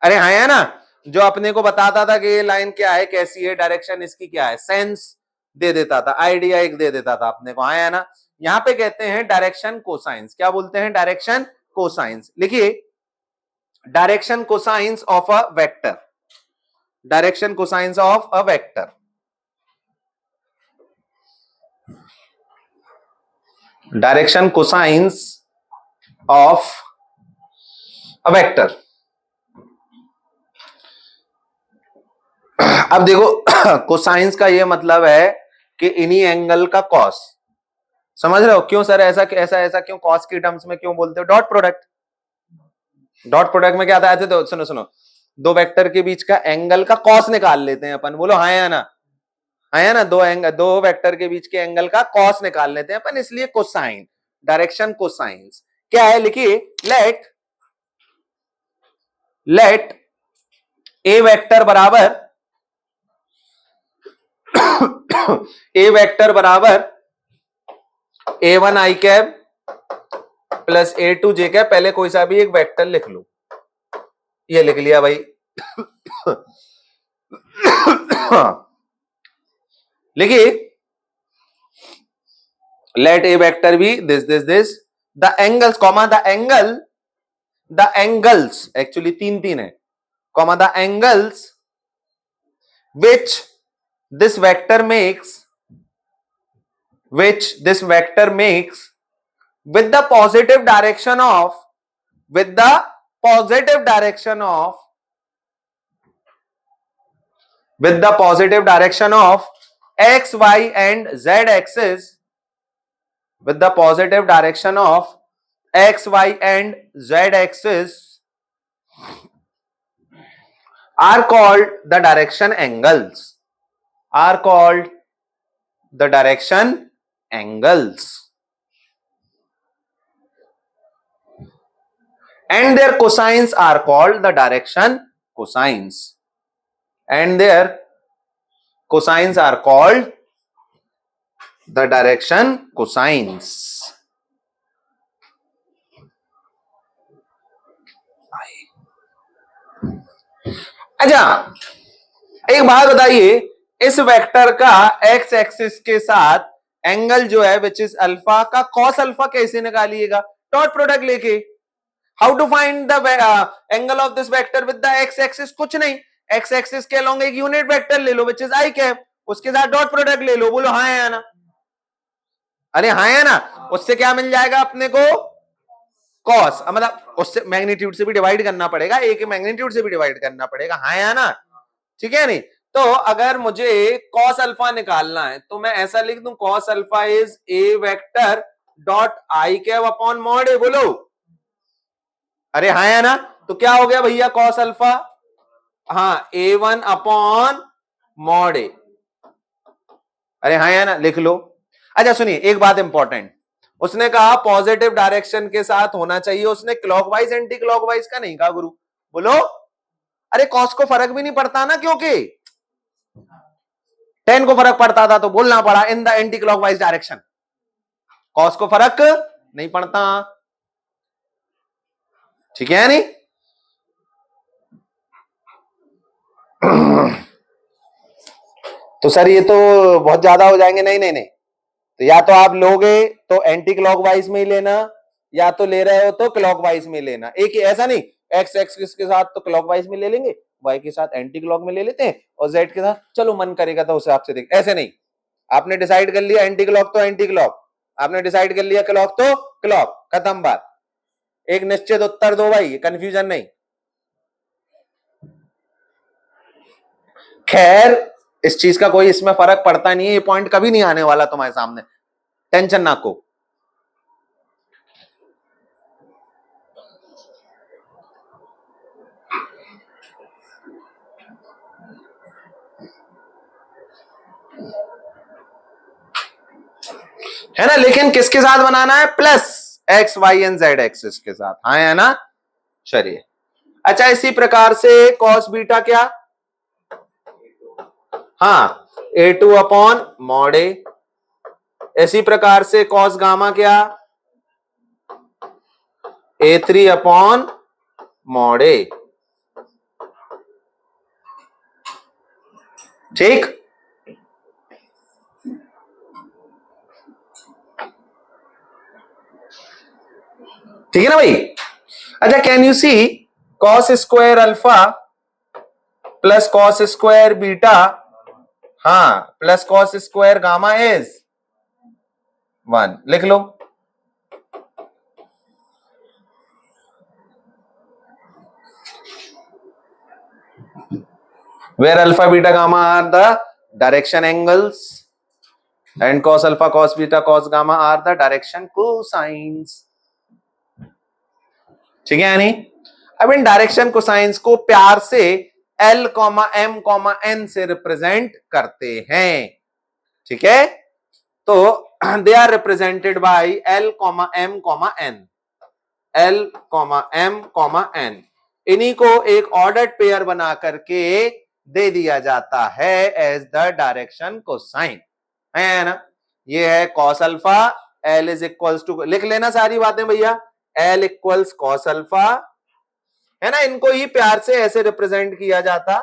Speaker 1: अरे हाँ है ना। जो अपने को बताता था कि ये लाइन क्या है, कैसी है, डायरेक्शन इसकी क्या है, सेंस दे देता था, आइडिया एक दे देता था अपने को, आया ना। यहां पे कहते हैं डायरेक्शन कोसाइंस, क्या बोलते हैं, डायरेक्शन कोसाइंस। लिखिए direction cosines of a vector, direction cosines of a vector, direction cosines of a vector. अब देखो कोसाइंस का ये मतलब है कि इन्हीं एंगल का कॉस, समझ रहे हो, क्यों सर ऐसा ऐसा ऐसा क्यों कॉस की टर्म्स में क्यों बोलते हो, डॉट प्रोडक्ट, डॉट प्रोडक्ट में क्या आता है, तो सुनो सुनो, दो वेक्टर के बीच का एंगल का कॉस निकाल लेते हैं अपन, बोलो हाँ या ना, हाँ या ना, दो वेक्टर के बीच के एंगल का कॉस निकाल लेते हैं अपन, इसलिए कोसाइन, डायरेक्शन कोसाइंस क्या है, लिखिए लेट ए वेक्टर बराबर ए वेक्टर बराबर A1 आई कैप प्लस A2 जे कैप, पहले कोई सा भी एक वेक्टर लिख लो, ये लिख लिया भाई लिखिए let a vector b this the angles comma the angles actually तीन तीन है, comma the angles which this vector makes with the positive direction of with the positive direction of x, y and z axis, with the positive direction of x, y and z axis are called the direction angles, are called the direction angles, and their cosines are called the direction cosines, and their cosines are called the direction cosines. अच्छा एक बात बताइए, इस वेक्टर का एक्स एक्सिस के साथ एंगल जो है विच इज अल्फा का कॉस अल्फा कैसे निकालिएगा, डॉट प्रोडक्ट लेके। How to find the angle of this vector with the x axis, कुछ नहीं, एक्स एक्सिस के अलोंग एक यूनिट वेक्टर ले लो विच इज आई कैप, उसके साथ डॉट प्रोडक्ट ले लो, बोलो हाँ या ना, अरे हाँ या ना, उससे क्या मिल जाएगा अपने को, कॉस, मतलब उससे मैग्नीट्यूड से भी डिवाइड करना पड़ेगा, ए के मैग्नीट्यूड से भी डिवाइड करना पड़ेगा, हाँ या ना, ठीक है नहीं। तो अगर मुझे कॉस अल्फा निकालना है तो मैं ऐसा लिख दूं, cos alpha is a vector dot i cap upon mod a, बोलो अरे हाँ या ना, तो क्या हो गया भैया कॉस अल्फा, हाँ A1 अपॉन मॉड ए, अरे हाँ या ना, लिख लो। अच्छा सुनिए एक बात इंपॉर्टेंट, उसने कहा पॉजिटिव डायरेक्शन के साथ होना चाहिए, उसने क्लॉकवाइज एंटी क्लॉकवाइज का नहीं कहा गुरु, बोलो अरे कॉस को फर्क भी नहीं पड़ता ना, क्योंकि टेन को फर्क पड़ता था तो बोलना पड़ा in the anti clockwise direction, cos को फर्क नहीं पड़ता, ठीक है नहीं। तो सर ये तो बहुत ज्यादा हो जाएंगे, नहीं नहीं नहीं, तो या तो आप लोगे तो एंटी क्लॉकवाइज में ही लेना, या तो ले रहे हो तो क्लॉकवाइज में लेना, एक ही, ऐसा नहीं एक्स एक्सिस के साथ तो क्लॉकवाइज में ले लेंगे, वाई के साथ एंटी क्लॉक में ले लेते हैं, और जेड के साथ चलो मन करेगा तो उस हिसाब से देख, ऐसे नहीं। आपने डिसाइड कर लिया एंटी क्लॉक तो एंटी क्लॉक, आपने डिसाइड कर लिया क्लॉक तो क्लॉक, खत्म बात, एक निश्चित उत्तर दो भाई, कंफ्यूजन नहीं। खैर इस चीज का कोई इसमें फर्क पड़ता नहीं है, ये पॉइंट कभी नहीं आने वाला तुम्हारे सामने, टेंशन ना को। है ना, लेकिन किसके साथ बनाना है, plus x y and z axis के साथ, हाँ है ना, चलिए। अच्छा इसी प्रकार से कॉस बीटा क्या, हाँ A2 अपॉन मॉड ए, इसी प्रकार से कॉस गामा क्या, A3 अपॉन मॉड ए, ठीक, ठीक है ना भाई। अच्छा, can you see cos square alpha plus cos square beta, हाँ, plus cos square gamma is 1, लिख लो। where alpha beta gamma are the direction angles and cos alpha cos beta cos gamma are the direction cosines, ठीक है यानी। अब इन डायरेक्शन कोसाइंस को प्यार से L, M, N से रिप्रेजेंट करते हैं, ठीक है। तो they are represented by L, M, N, L, M, N। इन्हीं को एक ऑर्डर्ड पेयर बना करके दे दिया जाता है एज द डायरेक्शन कोसाइन, है ना। ये है cos alpha, L is equals to, लिख लेना सारी बातें भैया, L इक्वल्स कॉस अल्फा, है ना। इनको ही प्यार से ऐसे रिप्रेजेंट किया जाता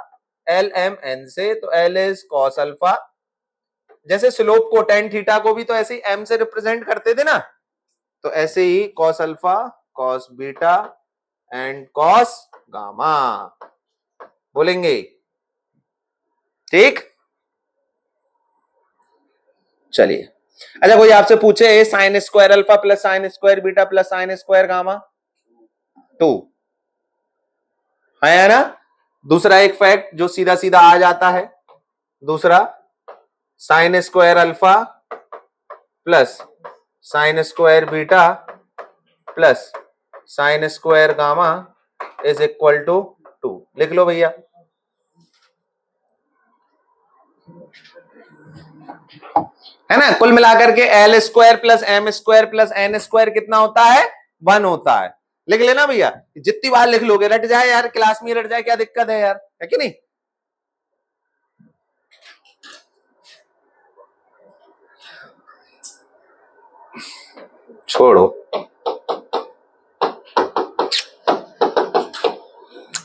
Speaker 1: L, M, N से, तो L इज कॉस अल्फा, जैसे स्लोप को tan थीटा को भी तो ऐसे ही M से रिप्रेजेंट करते थे ना, तो ऐसे ही cos alpha cos beta and cos gamma बोलेंगे, ठीक। चलिए, अच्छा कोई आपसे पूछे sine square alpha plus sine square beta plus sine square gamma 2, है ना। दूसरा एक फैक्ट जो सीधा सीधा आ जाता है, दूसरा sine square alpha plus sine square beta plus sine square gamma is equal to 2, लिख लो भैया। है ना, कुल मिलाकर के L square plus M square plus N square कितना होता है, 1 होता है। लिख लेना भैया, जितनी बार लिख लोगे, रट जाए यार, क्लास में रट जाए, क्या दिक्कत है यार, है कि नहीं। छोड़ो,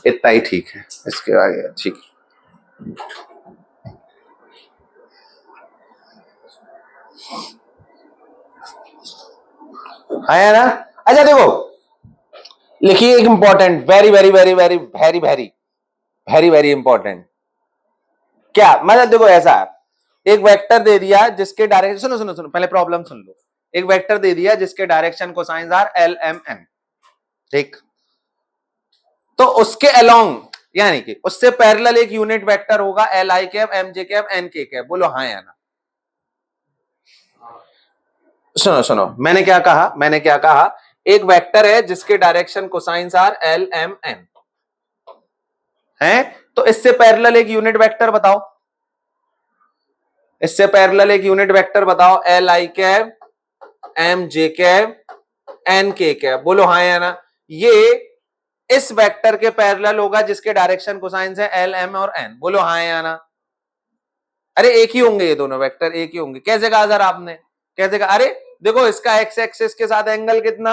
Speaker 1: इतना ही ठीक है, इसके आगे ठीक। है ना। अच्छा देखो, लिखिए एक important, very very very very very very very very important, क्या मतलब, देखो ऐसा एक वेक्टर दे दिया जिसके डायरेक्शन, सुनो सुनो सुनो, पहले प्रॉब्लम सुन लो। एक वेक्टर दे दिया जिसके direction cosines are L, M, N, ठीक। तो उसके अलोंग यानी कि उससे पैरेलल एक यूनिट वेक्टर होगा L I cap, M J cap, N K cap, बोलो हाँ या ना। सुनो सुनो, मैंने क्या कहा, मैंने क्या कहा, एक वेक्टर है जिसके direction cosines are L, M, N है, तो इससे पैरेलल एक यूनिट वेक्टर बताओ, इससे पैरेलल एक यूनिट वेक्टर बताओ, L I cap, M J cap, N K cap, बोलो हाँ या ना। ये इस वेक्टर के पैरेलल होगा जिसके डायरेक्शन कोसाइंस है L, M और N, बोलो हाँ या ना। अरे एक ही होंगे ये दोनों वेक्टर, एक ही होंगे। कैसे कहा सर आपने, कैसे कहा, अरे देखो इसका एक्स एक्सिस के साथ एंगल कितना,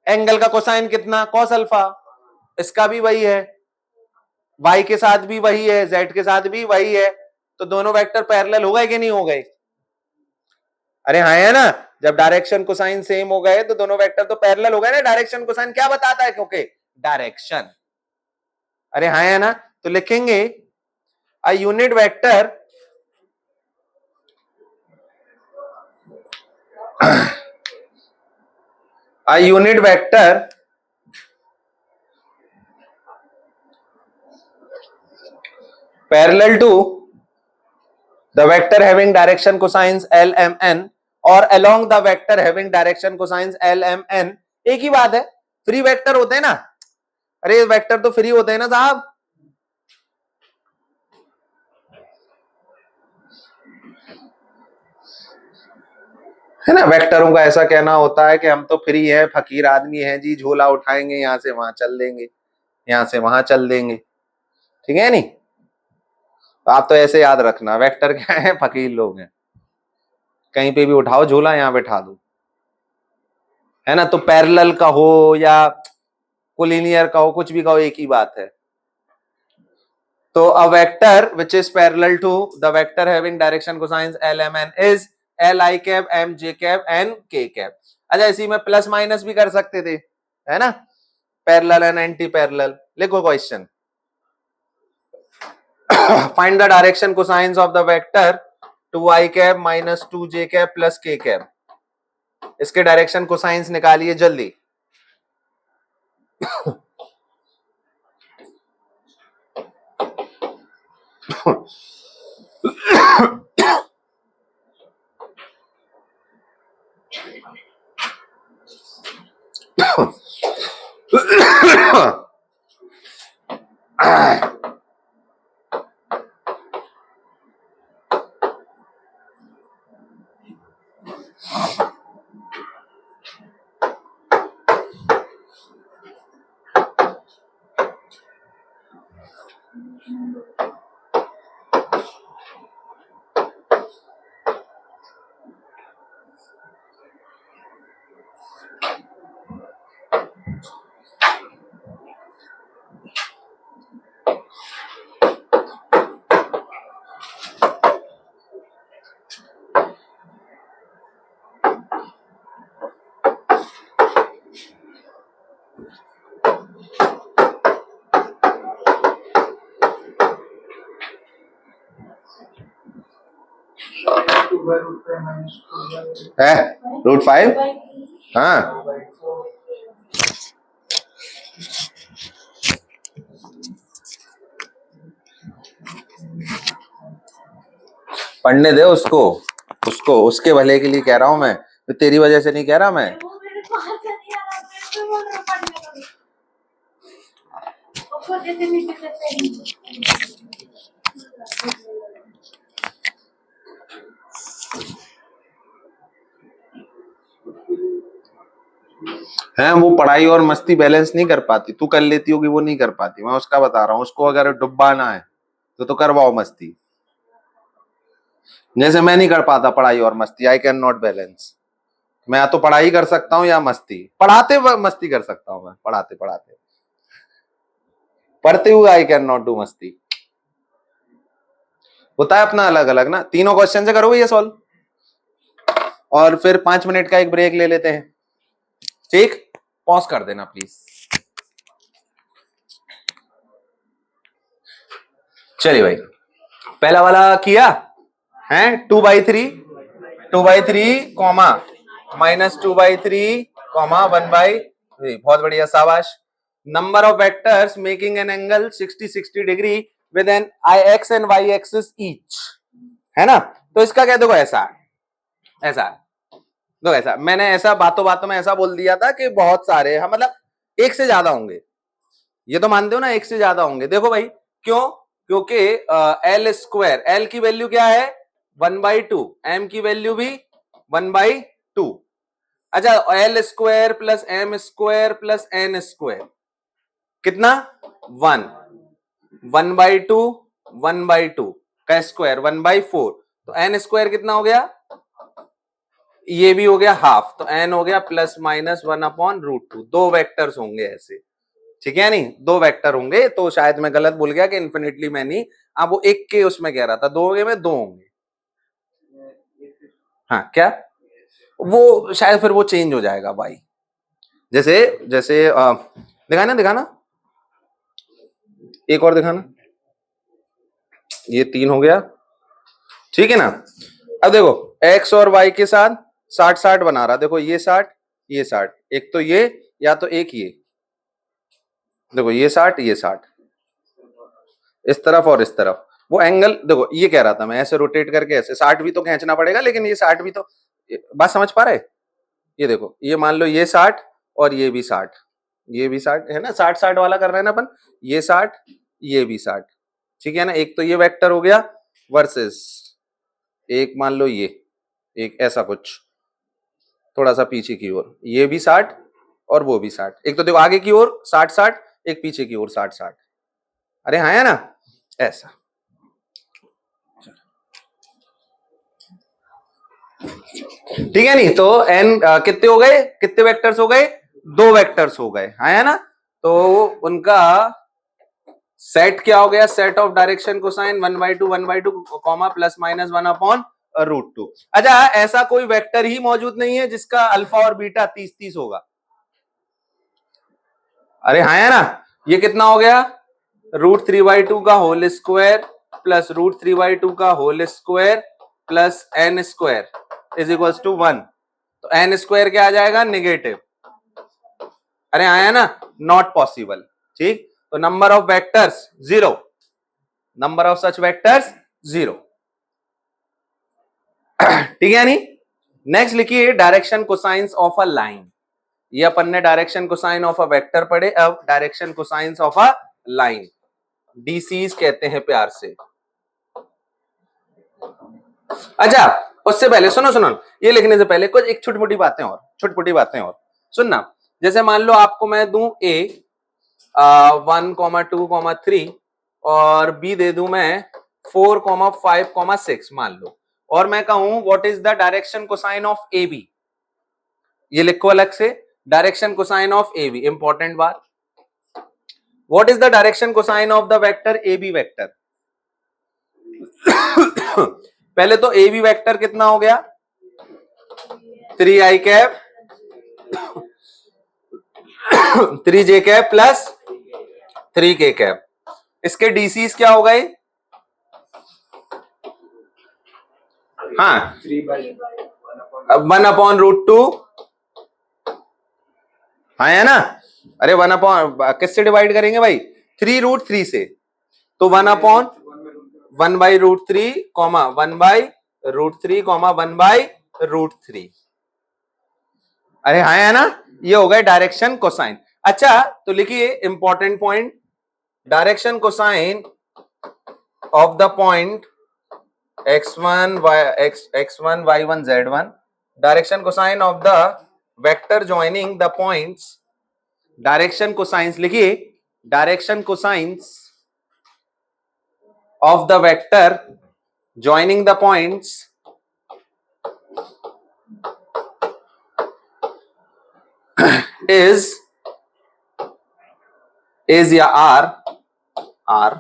Speaker 1: एंगल का कोसाइन कितना, कॉस अल्फा, इसका भी वही है, y के साथ भी वही है, z के साथ भी वही है, तो दोनों वेक्टर पैरेलल हो गए कि नहीं हो गए। अरे हाँ है ना, जब डायरेक्शन कोसाइन सेम हो गए तो दोनों वेक्टर तो पैरेलल हो गए ना। डायरेक्शन कोसाइन क्या बताता है, क्योंकि डायरेक्शन। अरे हाँ है ना, तो लिखेंगे a unit vector a unit vector parallel to the vector having direction cosines L, M, N और along the vector having direction cosines L, M, N, एक ही बात है, फ्री वेक्टर होते हैं ना। अरे वेक्टर तो फ्री होते हैं ना साहब, है ना। वेक्टरों का ऐसा कहना होता है कि हम तो फ्री हैं, फकीर आदमी हैं जी, झोला उठाएंगे यहां से वहां चल देंगे, यहां से वहां चल देंगे, ठीक है नहीं। तो आप तो ऐसे याद रखना, वेक्टर क्या है, फकीर लोग हैं, कहीं पे भी उठाओ झोला यहां बैठा दो, है ना। तो पैरेलल का हो या कोलिनियर का हो, कुछ भी कहो, एक ही बात है। तो a vector which is parallel to the vector having direction cosines L M N is L I cap M J cap N K cap. अच्छा, इसी में प्लस माइनस भी कर सकते थे, है ना, पैरेलल एंड एंटी पैरेलल. लिखो question. Find the direction cosines of the vector 2i cap minus 2j cap plus k cap. इसके डायरेक्शन कोसाइंस निकालिए जल्दी. है √5. हाँ, पढ़ने दे उसको, उसके भले के लिए कह रहा हूं मैं, तो तेरी वजह से नहीं कह रहा मैं. है वो पढ़ाई और मस्ती बैलेंस नहीं कर पाती. तू कर लेती होगी, वो नहीं कर पाती. मैं उसका बता रहा हूँ. उसको अगर डुबाना है तो करवाओ मस्ती. जैसे मैं नहीं कर पाता पढ़ाई और मस्ती. I can not balance. मैं या तो पढ़ाई कर सकता हूँ या मस्ती. पढ़ाते मस्ती कर सकता हूँ मैं, पढ़ाते पढ़ते हुए आई कैन नॉट डू मस्ती. होता है अपना अलग अलग ना. तीनों क्वेश्चन से करोगे ये सॉल्व, और फिर 5 मिनट का एक ब्रेक ले लेते हैं. ठीक, पॉज कर देना प्लीज. चलिए भाई, पहला वाला किया है. 2/3 कॉमा -2/3 कॉमा 1/3. बहुत बढ़िया, शाबाश. Number of vectors making an angle 60 degree with an x and y axis each, है ना. तो इसका क्या, देखो ऐसा तो ऐसा मैंने ऐसा बातों में ऐसा बोल दिया था कि बहुत सारे, हाँ मतलब एक से ज्यादा होंगे. ये तो मानते हो ना, एक से ज्यादा होंगे. देखो भाई, क्यों? क्योंकि एल स्क्वायर, एल की वैल्यू क्या है 1/2, एम की वैल्यू भी 1/2. अच्छा, L square plus M square plus N square कितना 1, 1/2 का स्क्वायर 1/4. तो एन स्क्वायर कितना हो गया, ये भी हो गया हाफ. तो एन हो गया +-1/√2. 2 वेक्टर्स होंगे ऐसे, ठीक है. नहीं, 2 वेक्टर होंगे. तो शायद मैं गलत बोल गया कि इन्फिनिटली में नहीं. अब वो एक के उसमें कह रहा था 2 होंगे, में 2 होंगे. हाँ, क्या वो शायद फिर वो चेंज हो जाएगा भाई. जैसे दिखाना एक और दिखाना. ये 3 हो गया, ठीक है ना. अब देखो x और y के साथ 60-60 बना रहा. देखो ये 60, ये 60. एक तो ये, या तो एक ये. देखो ये 60, ये 60, इस तरफ और इस तरफ. वो एंगल देखो, ये कह रहा था मैं, ऐसे रोटेट करके ऐसे 60 भी तो खींचना पड़ेगा, लेकिन ये 60 भी तो, बात समझ पा रहे. ये देखो, ये मान लो ये 60 और ये भी 60, ये भी 60 है ना. 60-60 वाला कर रहे हैं ना अपन. ये 60, ये भी 60, ठीक है ना. एक तो ये वेक्टर हो गया वर्सेस एक मान लो ये एक ऐसा कुछ थोड़ा सा पीछे की ओर, ये भी 60 और वो भी 60. एक तो देखो आगे की ओर 60-60, एक पीछे की ओर 60-60. अरे हाँ, है ना, ऐसा. ठीक है. नहीं तो n कितने हो गए, कितने वेक्टर्स हो गए, 2 वेक्टर्स हो गए, हाँ है ना. तो उनका सेट क्या हो गया, set of direction cosine 1/2 comma plus minus 1/√2। अच्छा, ऐसा कोई वेक्टर ही मौजूद नहीं है जिसका अल्फा और बीटा 30-30 होगा? अरे हाँ है ना, ये कितना हो गया, √3/2 का होल स्क्वायर प्लस √3/2 का whole square plus n square is equal to 1। तो n स्क्वायर क्या आ जाएगा, नेगेटिव। अरे आया ना, नॉट पॉसिबल। ठीक, तो number of vectors 0, number of such vectors 0। ठीक है नहीं। नेक्स्ट लिखिए direction cosines of a line. ये अपन ने direction cosine of a vector पढ़े, अब direction cosines of a line, DCs कहते हैं प्यार से। अच्छा, उससे पहले सुनो सुनो, ये लिखने से पहले कुछ एक छोटी मोटी बातें और, छोटी मोटी बातें और सुनना। जैसे मान लो आपको मैं दूं ए 1,2,3 और बी दे दूं मैं 4,5,6 मान लो, और मैं कहूं what is the direction cosine of A B. ये लिखो अलग से, direction cosine of A B, important बात। What is the direction cosine of the vector A B vector? पहले तो ए बी वेक्टर कितना हो गया, 3i cap 3j cap plus 3k cap. इसके डीसीज क्या हो गए, हाँ 1/√2, हाँ है ना। अरे 1/किससे डिवाइड करेंगे भाई, 3√3 से, तो 1/1/√3 कॉमा 1/√3 कॉमा 1/√3। अरे हाँ है ना, ये हो गए डायरेक्शन कोसाइन। अच्छा, तो लिखिए important point, direction cosine of the point x1 y1 z1, direction cosine of the vector joining the points, direction cosines लिखिए, direction cosines of the vector joining the points is या r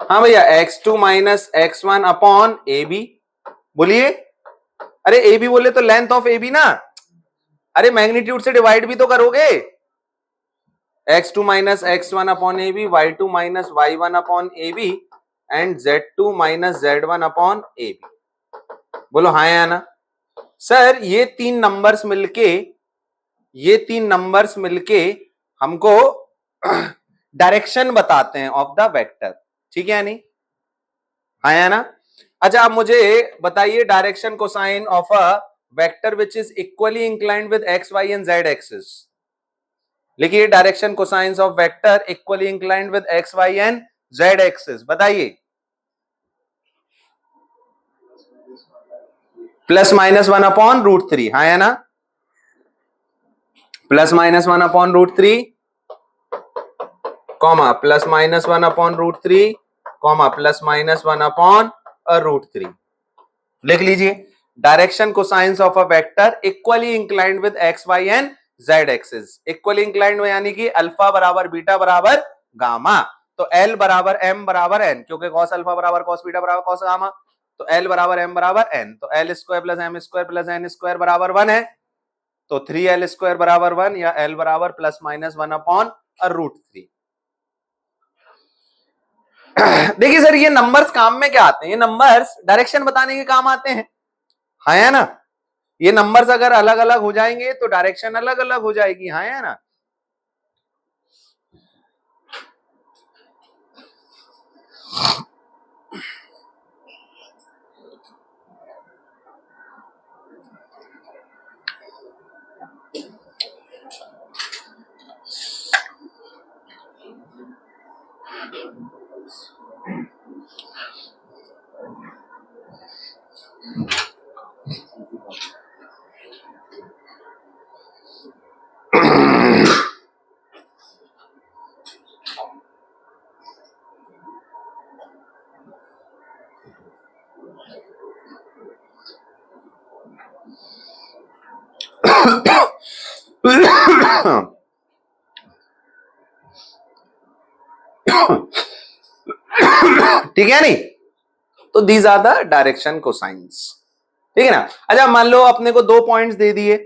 Speaker 1: हाँ भैया x2 minus x1 upon A B. बोलिए, अरे ए बी बोले तो लेंथ ऑफ ए बी ना, अरे मैग्नीट्यूड से डिवाइड भी तो करोगे। x2 minus x1 upon A B, y2 minus y1 upon A B and z2 minus z1 upon A B. बोलो हाँ या ना। सर ये तीन नंबर्स मिलके हमको डायरेक्शन बताते हैं ऑफ द वेक्टर, ठीक है नहीं, हाँ या ना। अच्छा, आप मुझे बताइए direction cosine of a vector which is equally inclined with x y and z axis. लिखिए direction cosines of vector equally inclined with x y and z axis, बताइए। +-1/√3, हाँ या ना, +-1/√3 कॉमा +-1/√3 कॉमा +-1/√3। लिख लीजिए direction cosines of a vector equally inclined with x y and z axis. Equally inclined में यानी कि अल्फा बराबर बीटा बराबर गामा, तो L बराबर M बराबर N, क्योंकि cos अल्फा बराबर cos बीटा बराबर cos गामा, तो L बराबर M बराबर N, तो L square plus M square plus N square बराबर 1 है, तो 3L स्क्वायर बराबर 1 या L बराबर +-1/√3। देखिए सर, ये नंबर्स काम में क्या आते हैं, ये नंबर्स डायरेक्शन बताने के काम आते हैं, हाँ है ना। ये नंबर्स अगर अलग अलग हो जाएंगे तो डायरेक्शन अलग अलग हो जाएगी, हाँ है ना। ठीक है नहीं? तो these are the direction cosines, ठीक है ना। अच्छा मान लो अपने को 2 पॉइंट्स दे दिए,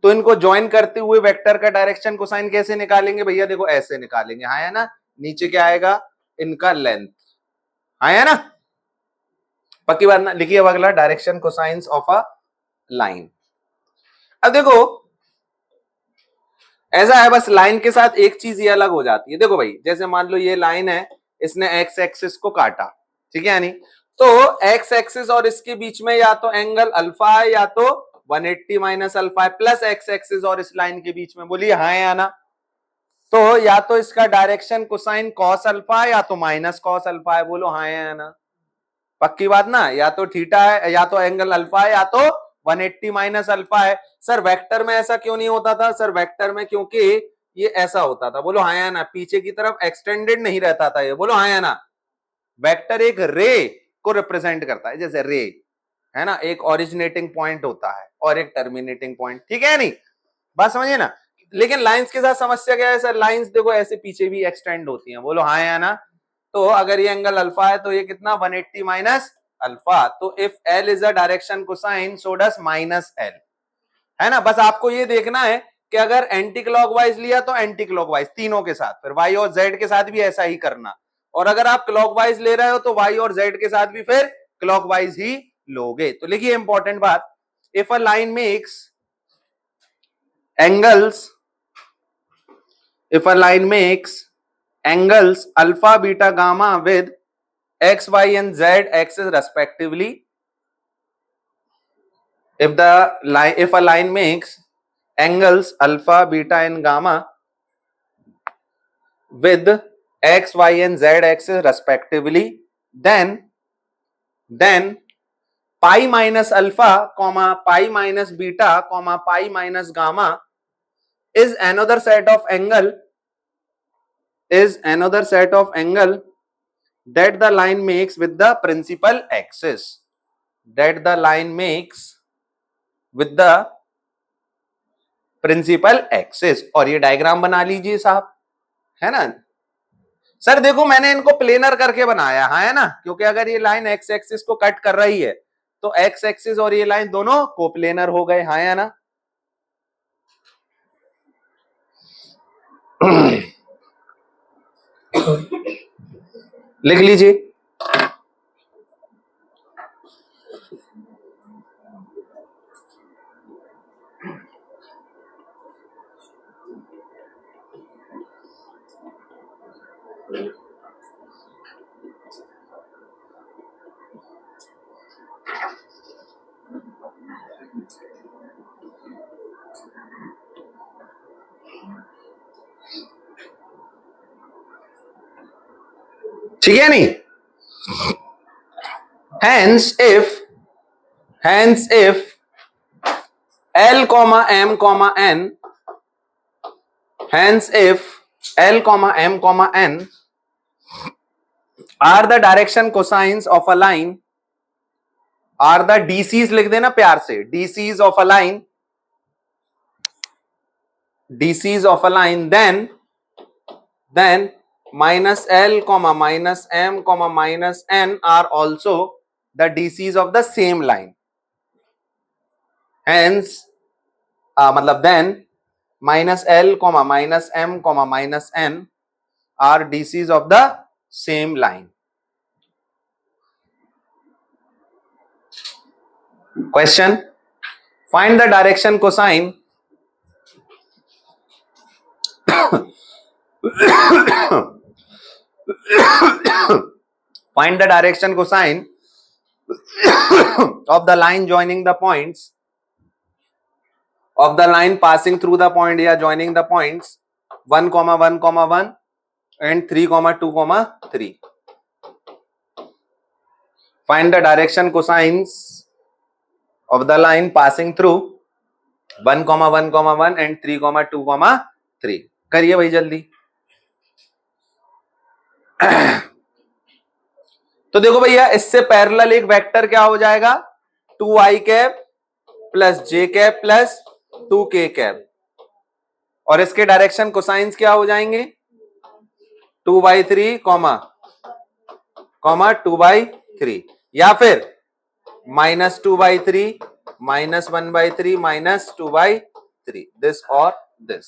Speaker 1: तो इनको ज्वाइन करते हुए वेक्टर का डायरेक्शन कोसाइन कैसे निकालेंगे भैया? देखो ऐसे निकालेंगे, हाँ है ना। नीचे क्या आएगा? इनका लेंथ, हाँ है ना। पक्की बात ना। लिखिए अब अगला, direction cosines of a line. अब देखो ऐसा है, बस लाइन के साथ एक चीज ये अलग हो जाती है। देखो भाई जैसे मान लो ये लाइन है, इसने एक्स एक्सिस को काटा, ठीक है यानी, तो एक्स एक्सिस और इसके बीच में या तो एंगल अल्फा है या तो 180 माइनस अल्फा है, प्लस एक्स एक्सिस और इस लाइन के बीच में, बोलिए हाँ या ना। तो या तो इसका डायरेक्शन कोसाइन कॉस अल्फा है या तो माइनस कॉस अल्फा है, बोलो हाँ या ना। पक्की बात ना। या तो थीटा है या तो एंगल अल्फा है या तो 180 माइनस अल्फा है। सर वेक्टर में ऐसा क्यों नहीं होता था? सर वेक्टर में क्योंकि ये ऐसा होता था, बोलो हाँ या ना, पीछे की तरफ एक्सटेंडेड नहीं रहता था ये, बोलो हाँ या ना। वेक्टर एक रे को रिप्रेजेंट करता है, जैसे रे है ना, एक ओरिजिनेटिंग पॉइंट होता है और एक टर्मिनेटिंग पॉइंट, ठीक है नहीं? बात समझिए ना। लेकिन लाइंस के साथ समस्या क्या है सर? लाइंस देखो ऐसे पीछे भी एक्सटेंड होती हैं, बोलो हाँ या ना। तो अगर ये एंगल अल्फा है तो ये कितना 180 माइनस अल्फा, तो if L is a direction cosine so does minus L, है ना। बस आपको ये देखना है कि अगर एंटी क्लॉकवाइज लिया तो एंटी क्लॉकवाइज तीनों के साथ, फिर वाई और जेड के साथ भी ऐसा ही करना, और अगर आप क्लॉकवाइज ले रहे हो तो वाई और जेड के साथ भी फिर क्लॉकवाइज ही लोगे। तो लिखिए इंपॉर्टेंट बात, if a line makes angles, if a line makes angles alpha, beta, gamma with x, y and z axis respectively, if a line makes angles alpha, beta and gamma with x, y and z axis respectively, then pi minus alpha comma pi minus beta comma pi minus gamma is another set of angle that the line makes with the principal axis, that the line makes with the principal axis। और ये डायग्राम बना लीजिए साहब, है ना। सर देखो मैंने इनको प्लेनर करके बनाया, हाँ है ना, क्योंकि अगर ये लाइन एक्स एक्सिस को कट कर रही है तो एक्स एक्सिस और ये लाइन दोनों कोप्लेनर हो गए, हाँ है ना। लिख लीजिए, ठीक है नहीं। hence if L comma M comma N, hence if L comma M comma N are the direction cosines of a line, are the DCs लिख देना प्यार से, DCs of a line, DCs of a line, then minus L comma minus M comma minus N are also the DCs of the same line, hence मतलब then minus L comma minus M comma minus N are DCs of the same line। Question, find the direction cosine find the direction cosine of the line joining the points, of the line passing through the point या joining the points 1, 1, 1 and 3, 2, 3। Find the direction cosines of the line passing through 1, 1, 1 and 3, 2, 3। करिए भाई जल्दी। तो देखो भैया इससे पैरेलल एक वेक्टर क्या हो जाएगा, 2i cap plus j cap plus 2k cap, और इसके डायरेक्शन कोसाइंस क्या हो जाएंगे, 2/3 कॉमा 2/3, या फिर -2/3 -1/3 -2/3, दिस और दिस,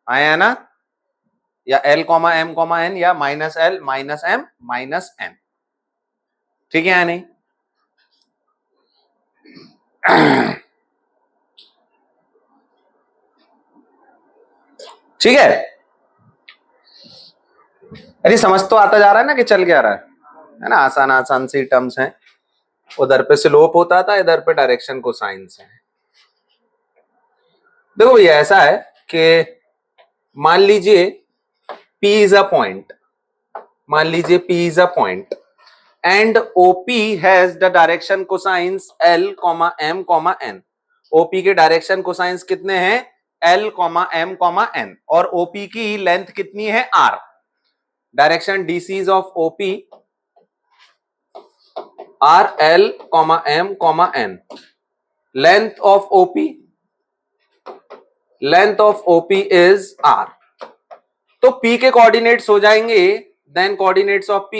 Speaker 1: आया ना, या L M N या -L -M -N, ठीक है या नहीं? ठीक है, अरे समझ तो आता जा रहा है ना कि चल क्या रहा है ना, आसान आसान सी टर्म्स हैं, उधर पे स्लोप होता था, इधर पे डायरेक्शन कोसाइंस है। देखो भैया ऐसा है कि मान लीजिए P इज अ पॉइंट, मान लीजिए P is a point and OP has the direction cosines L, M, N। OP के डायरेक्शन कोसाइंस कितने हैं? L, M, N, और OP की लेंथ कितनी है? R। Direction DCs of OP are L, M, N। Length of OP is R। तो P के कोऑर्डिनेट्स हो जाएंगे, then coordinates of P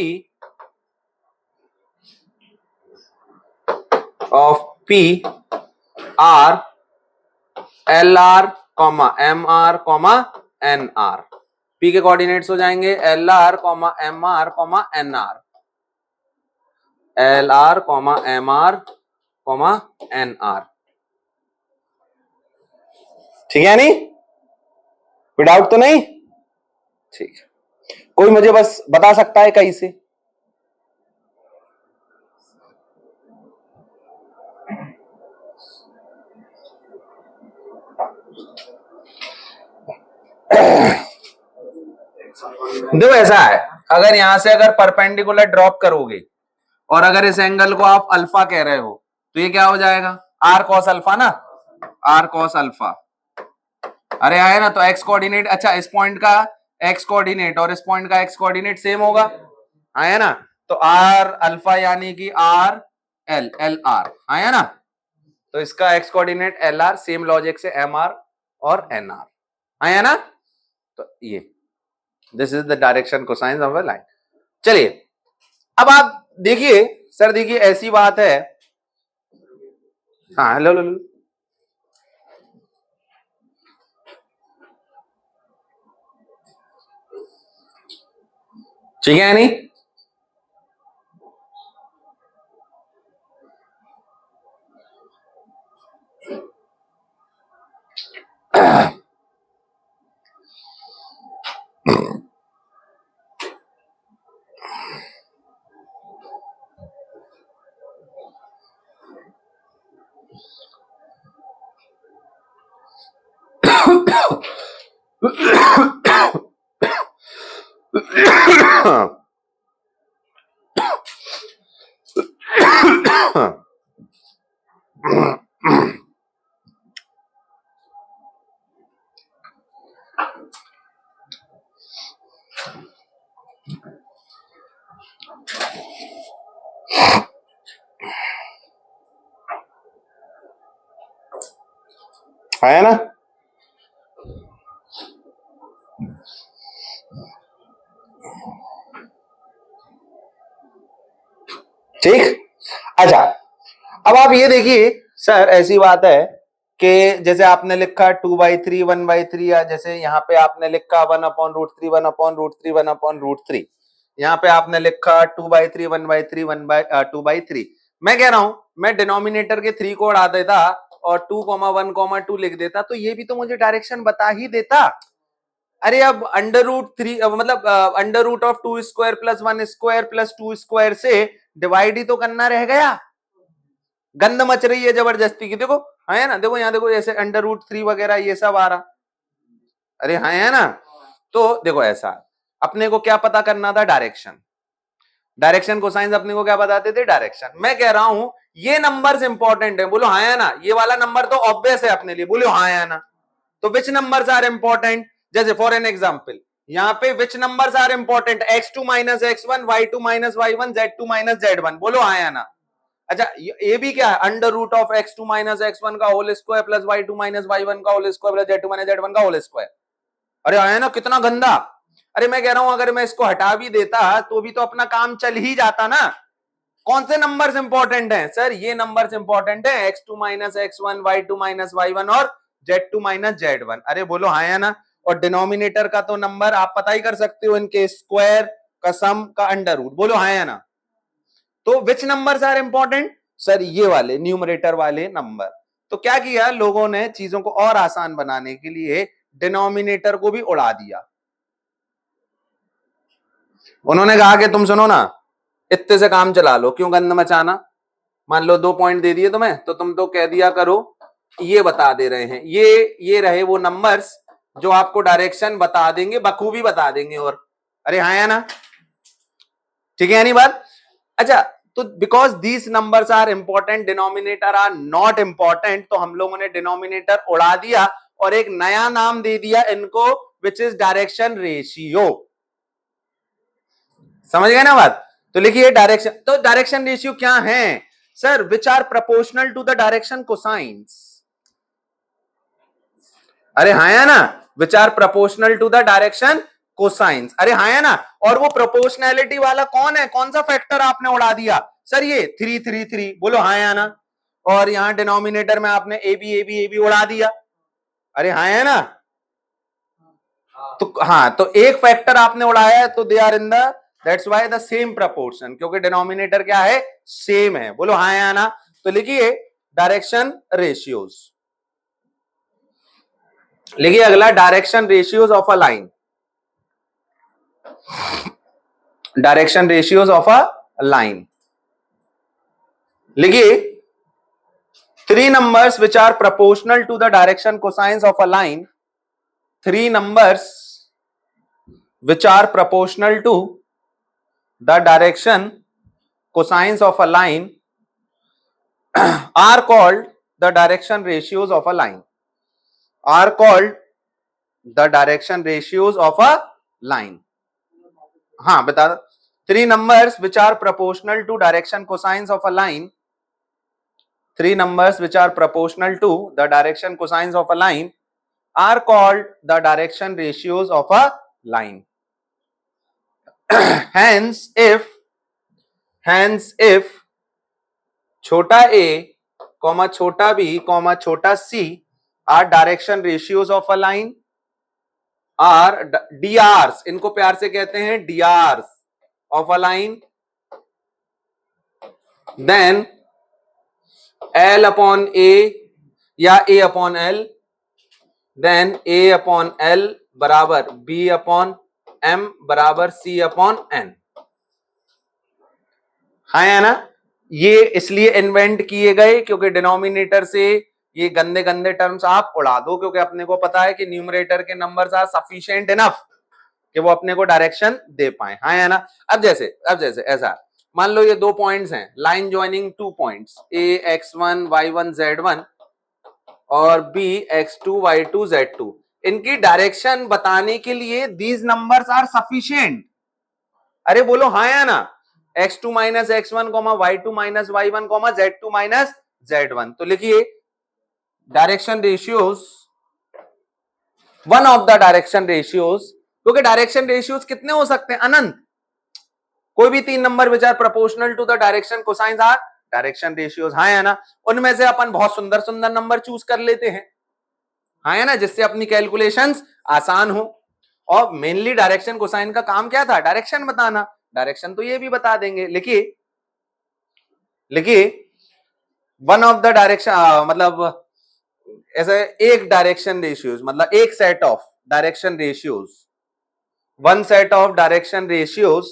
Speaker 1: are LR, MR, NR। P के कोऑर्डिनेट्स हो जाएंगे LR, MR, NR, LR, MR, NR, ठीक है नहीं? कोई डाउट तो नहीं? ठीक, कोई मुझे बस बता सकता है कहीं से? देखो ऐसा है, अगर यहां से अगर परपेंडिकुलर ड्रॉप करोगे और अगर इस एंगल को आप अल्फा कह रहे हो तो ये क्या हो जाएगा? आर कॉस अल्फा ना, आर कॉस अल्फा। अरे आए ना, तो एक्स कोऑर्डिनेट, अच्छा इस पॉइंट का एक्स कोऑर्डिनेट और इस पॉइंट का एक्स कोऑर्डिनेट सेम होगा, आया ना, तो आर अल्फा यानी कि आर एल, एल आर, आया ना, तो इसका x coordinate L R, same logic से एम आर और एन आर, आया ना, तो ये this is the direction cosine of a line. चलिए अब आप देखिए सर, देखिए ऐसी बात है, हाँ लो लो लो, ठीक है नहीं? है ना, ठीक। अच्छा अब आप ये देखिए सर, ऐसी बात है कि जैसे आपने लिखा 2/3 1/3, या जैसे यहाँ पे आपने लिखा 1/√3 1/√3 1/√3, यहाँ पे आपने लिखा 2/3 1/3 2/3। मैं कह रहा हूं मैं डिनोमिनेटर के 3 को उड़ा देता और 2,1,2 लिख देता, तो ये भी तो मुझे डायरेक्शन बता ही देता। अरे अब √3 मतलब √2² + 1² + 2² से डिवाइड ही तो करना रह गया। गंद मच रही है जबरदस्ती की, देखो है ना, देखो यहाँ देखो जैसे √3 वगैरह ये सब आ रहा, अरे हाँ है ना, तो देखो ऐसा अपने को क्या पता करना था? डायरेक्शन, डायरेक्शन कोसाइंस अपने को क्या बताते थे? डायरेक्शन। मैं कह रहा हूं ये नंबर्स इंपॉर्टेंट है, बोलो हाँ या ना, ये वाला नंबर तो ऑब्वियस है अपने लिए, बोलो हाँ या ना। तो विच नंबर्स आर इंपॉर्टेंट? जैसे फॉर एन एग्जांपल यहाँ पे विच numbers are important? x2 - x1, y2 - y1, z2 - z1, बोलो हाँ या ना। अच्छा ये भी क्या है? √(x2 - x1) का whole square plus y2 - y1 का whole square plus z2 - z1 का होल स्क्वायर। अरे आया ना, कितना गंदा। अरे मैं कह रहा हूं अगर मैं इसको हटा भी देता तो भी तो अपना काम चल ही जाता ना। कौन से नंबर्स इंपॉर्टेंट हैं सर? ये नंबर्स इंपॉर्टेंट है, x2 minus x1, y2 minus y1 और z2 माइनस z1। अरे बोलो हाँ या ना। और डिनोमिनेटर का तो नंबर आप पता ही कर सकते हो, इनके स्क्वायर का सम का अंडर रूट। बोलो हाँ या ना। तो विच नंबर्स आर इंपॉर्टेंट? सर ये वाले न्यूमरेटर वाले नंबर। तो क्या किया लोगों ने, चीजों को और आसान बनाने के लिए डिनोमिनेटर को भी उड़ा दिया। उन्होंने कहा कि तुम सुनो ना, इतने से काम चला लो, क्यों गंद मचाना। मान लो 2 पॉइंट दे दिए तुम्हें, तो तुम तो कह दिया करो ये बता दे रहे हैं, ये रहे वो नंबर्स जो आपको डायरेक्शन बता देंगे, बखूबी बता देंगे। और अरे हाँ या ना, ठीक है नहीं बात? अच्छा, तो because these numbers are important, denominator are not important, तो हम लोगों ने डिनोमिनेटर उड़ा दिया और एक नया नाम दे दिया इनको, विच इज डायरेक्शन रेशियो। समझ गए ना बात? तो लिखिए डायरेक्शन। तो डायरेक्शन रेशियो क्या है sir? Which are proportional to the direction cosines. अरे हाँ या ना, which are proportional to the direction cosines. अरे हाँ या ना। और वो प्रोपोर्शनैलिटी वाला कौन है, कौन सा फैक्टर आपने उड़ा दिया सर? ये 333। बोलो हाँ या ना। और यहां डिनोमिनेटर में आपने ए बी उड़ा दिया। अरे हाँ या ना। तो हाँ, तो एक फैक्टर आपने उड़ाया है, तो they are in the, that's why the same proportion, क्योंकि डिनोमिनेटर क्या है, सेम है। बोलो हाँ या ना। तो लिखिए डायरेक्शन रेशियोज। लिखिए अगला, direction ratios of a line. Direction ratios of a line. लिखिए 3 numbers which are proportional to the direction cosines of a line. 3 numbers which are proportional to the direction cosines of a line are called the direction ratios of a line. Are called the direction ratios of a line. हाँ बता दो। 3 numbers which are proportional to direction cosines of a line. 3 numbers which are proportional to the direction cosines of a line are called the direction ratios of a line. hence if छोटा a comma छोटा b comma छोटा c are direction ratios of a line, are drs, इनको प्यार से कहते हैं drs of a line, then l upon a या a upon l, then a upon l बराबर b upon m बराबर c upon n। हाँ या ना। ये इसलिए इन्वेंट किए गए क्योंकि डिनोमिनेटर से ये गंदे गंदे टर्म्स आप उड़ा दो, क्योंकि अपने को पता है कि न्यूमरेटर के नंबर्स आर सफिशिएंट इनफ कि वो अपने को डायरेक्शन दे पाए। हाँ या ना। अब जैसे ऐसा मान लो ये 2 पॉइंट्स हैं, line joining 2 points, a x1 y1 z1 और b x2 y2 z2। इनकी डायरेक्शन बताने के लिए दीज नंबर्स आर सफिशिएंट। अरे बोलो हाँ या ना। x2 minus x1 y2 minus y1 z2 minus z1। तो लिखिए direction ratios, one of the direction ratios, क्योंकि डायरेक्शन रेशियोज कितने हो सकते हैं? अनंत। कोई भी 3 number which are proportional to the direction cosines are direction ratios. हाँ या ना। उनमें से अपन बहुत सुंदर सुंदर नंबर चूज कर लेते हैं, हाँ या ना, जिससे अपनी कैलकुलेशंस आसान हो। और मेनली डायरेक्शन कोसाइन का काम क्या था? डायरेक्शन बताना। डायरेक्शन तो ये भी बता देंगे। लिखिए वन ऑफ द डायरेक्शन, मतलब ऐसे एक डायरेक्शन रेशियोज, मतलब एक set of direction ratios, one set of direction ratios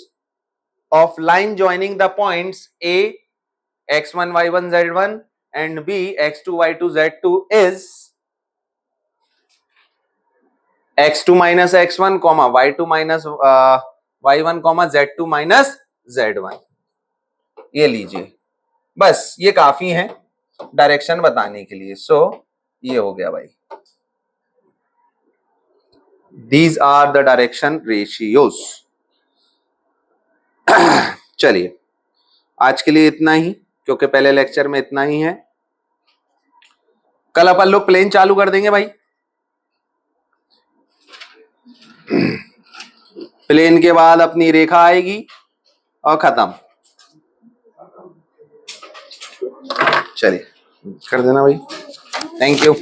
Speaker 1: of line joining the points a x1 y1 z1 and b x2 y2 z2 is x2 minus x1 y2 minus y1 z2 minus z1। ये लीजिए, बस ये काफी है डायरेक्शन बताने के लिए। सो ये हो गया भाई, these are the direction ratios. चलिए आज के लिए इतना ही, क्योंकि पहले लेक्चर में इतना ही है। कल अपन लोग प्लेन चालू कर देंगे भाई। प्लेन के बाद अपनी रेखा आएगी और खत्म। चलिए कर देना भाई, थैंक यू।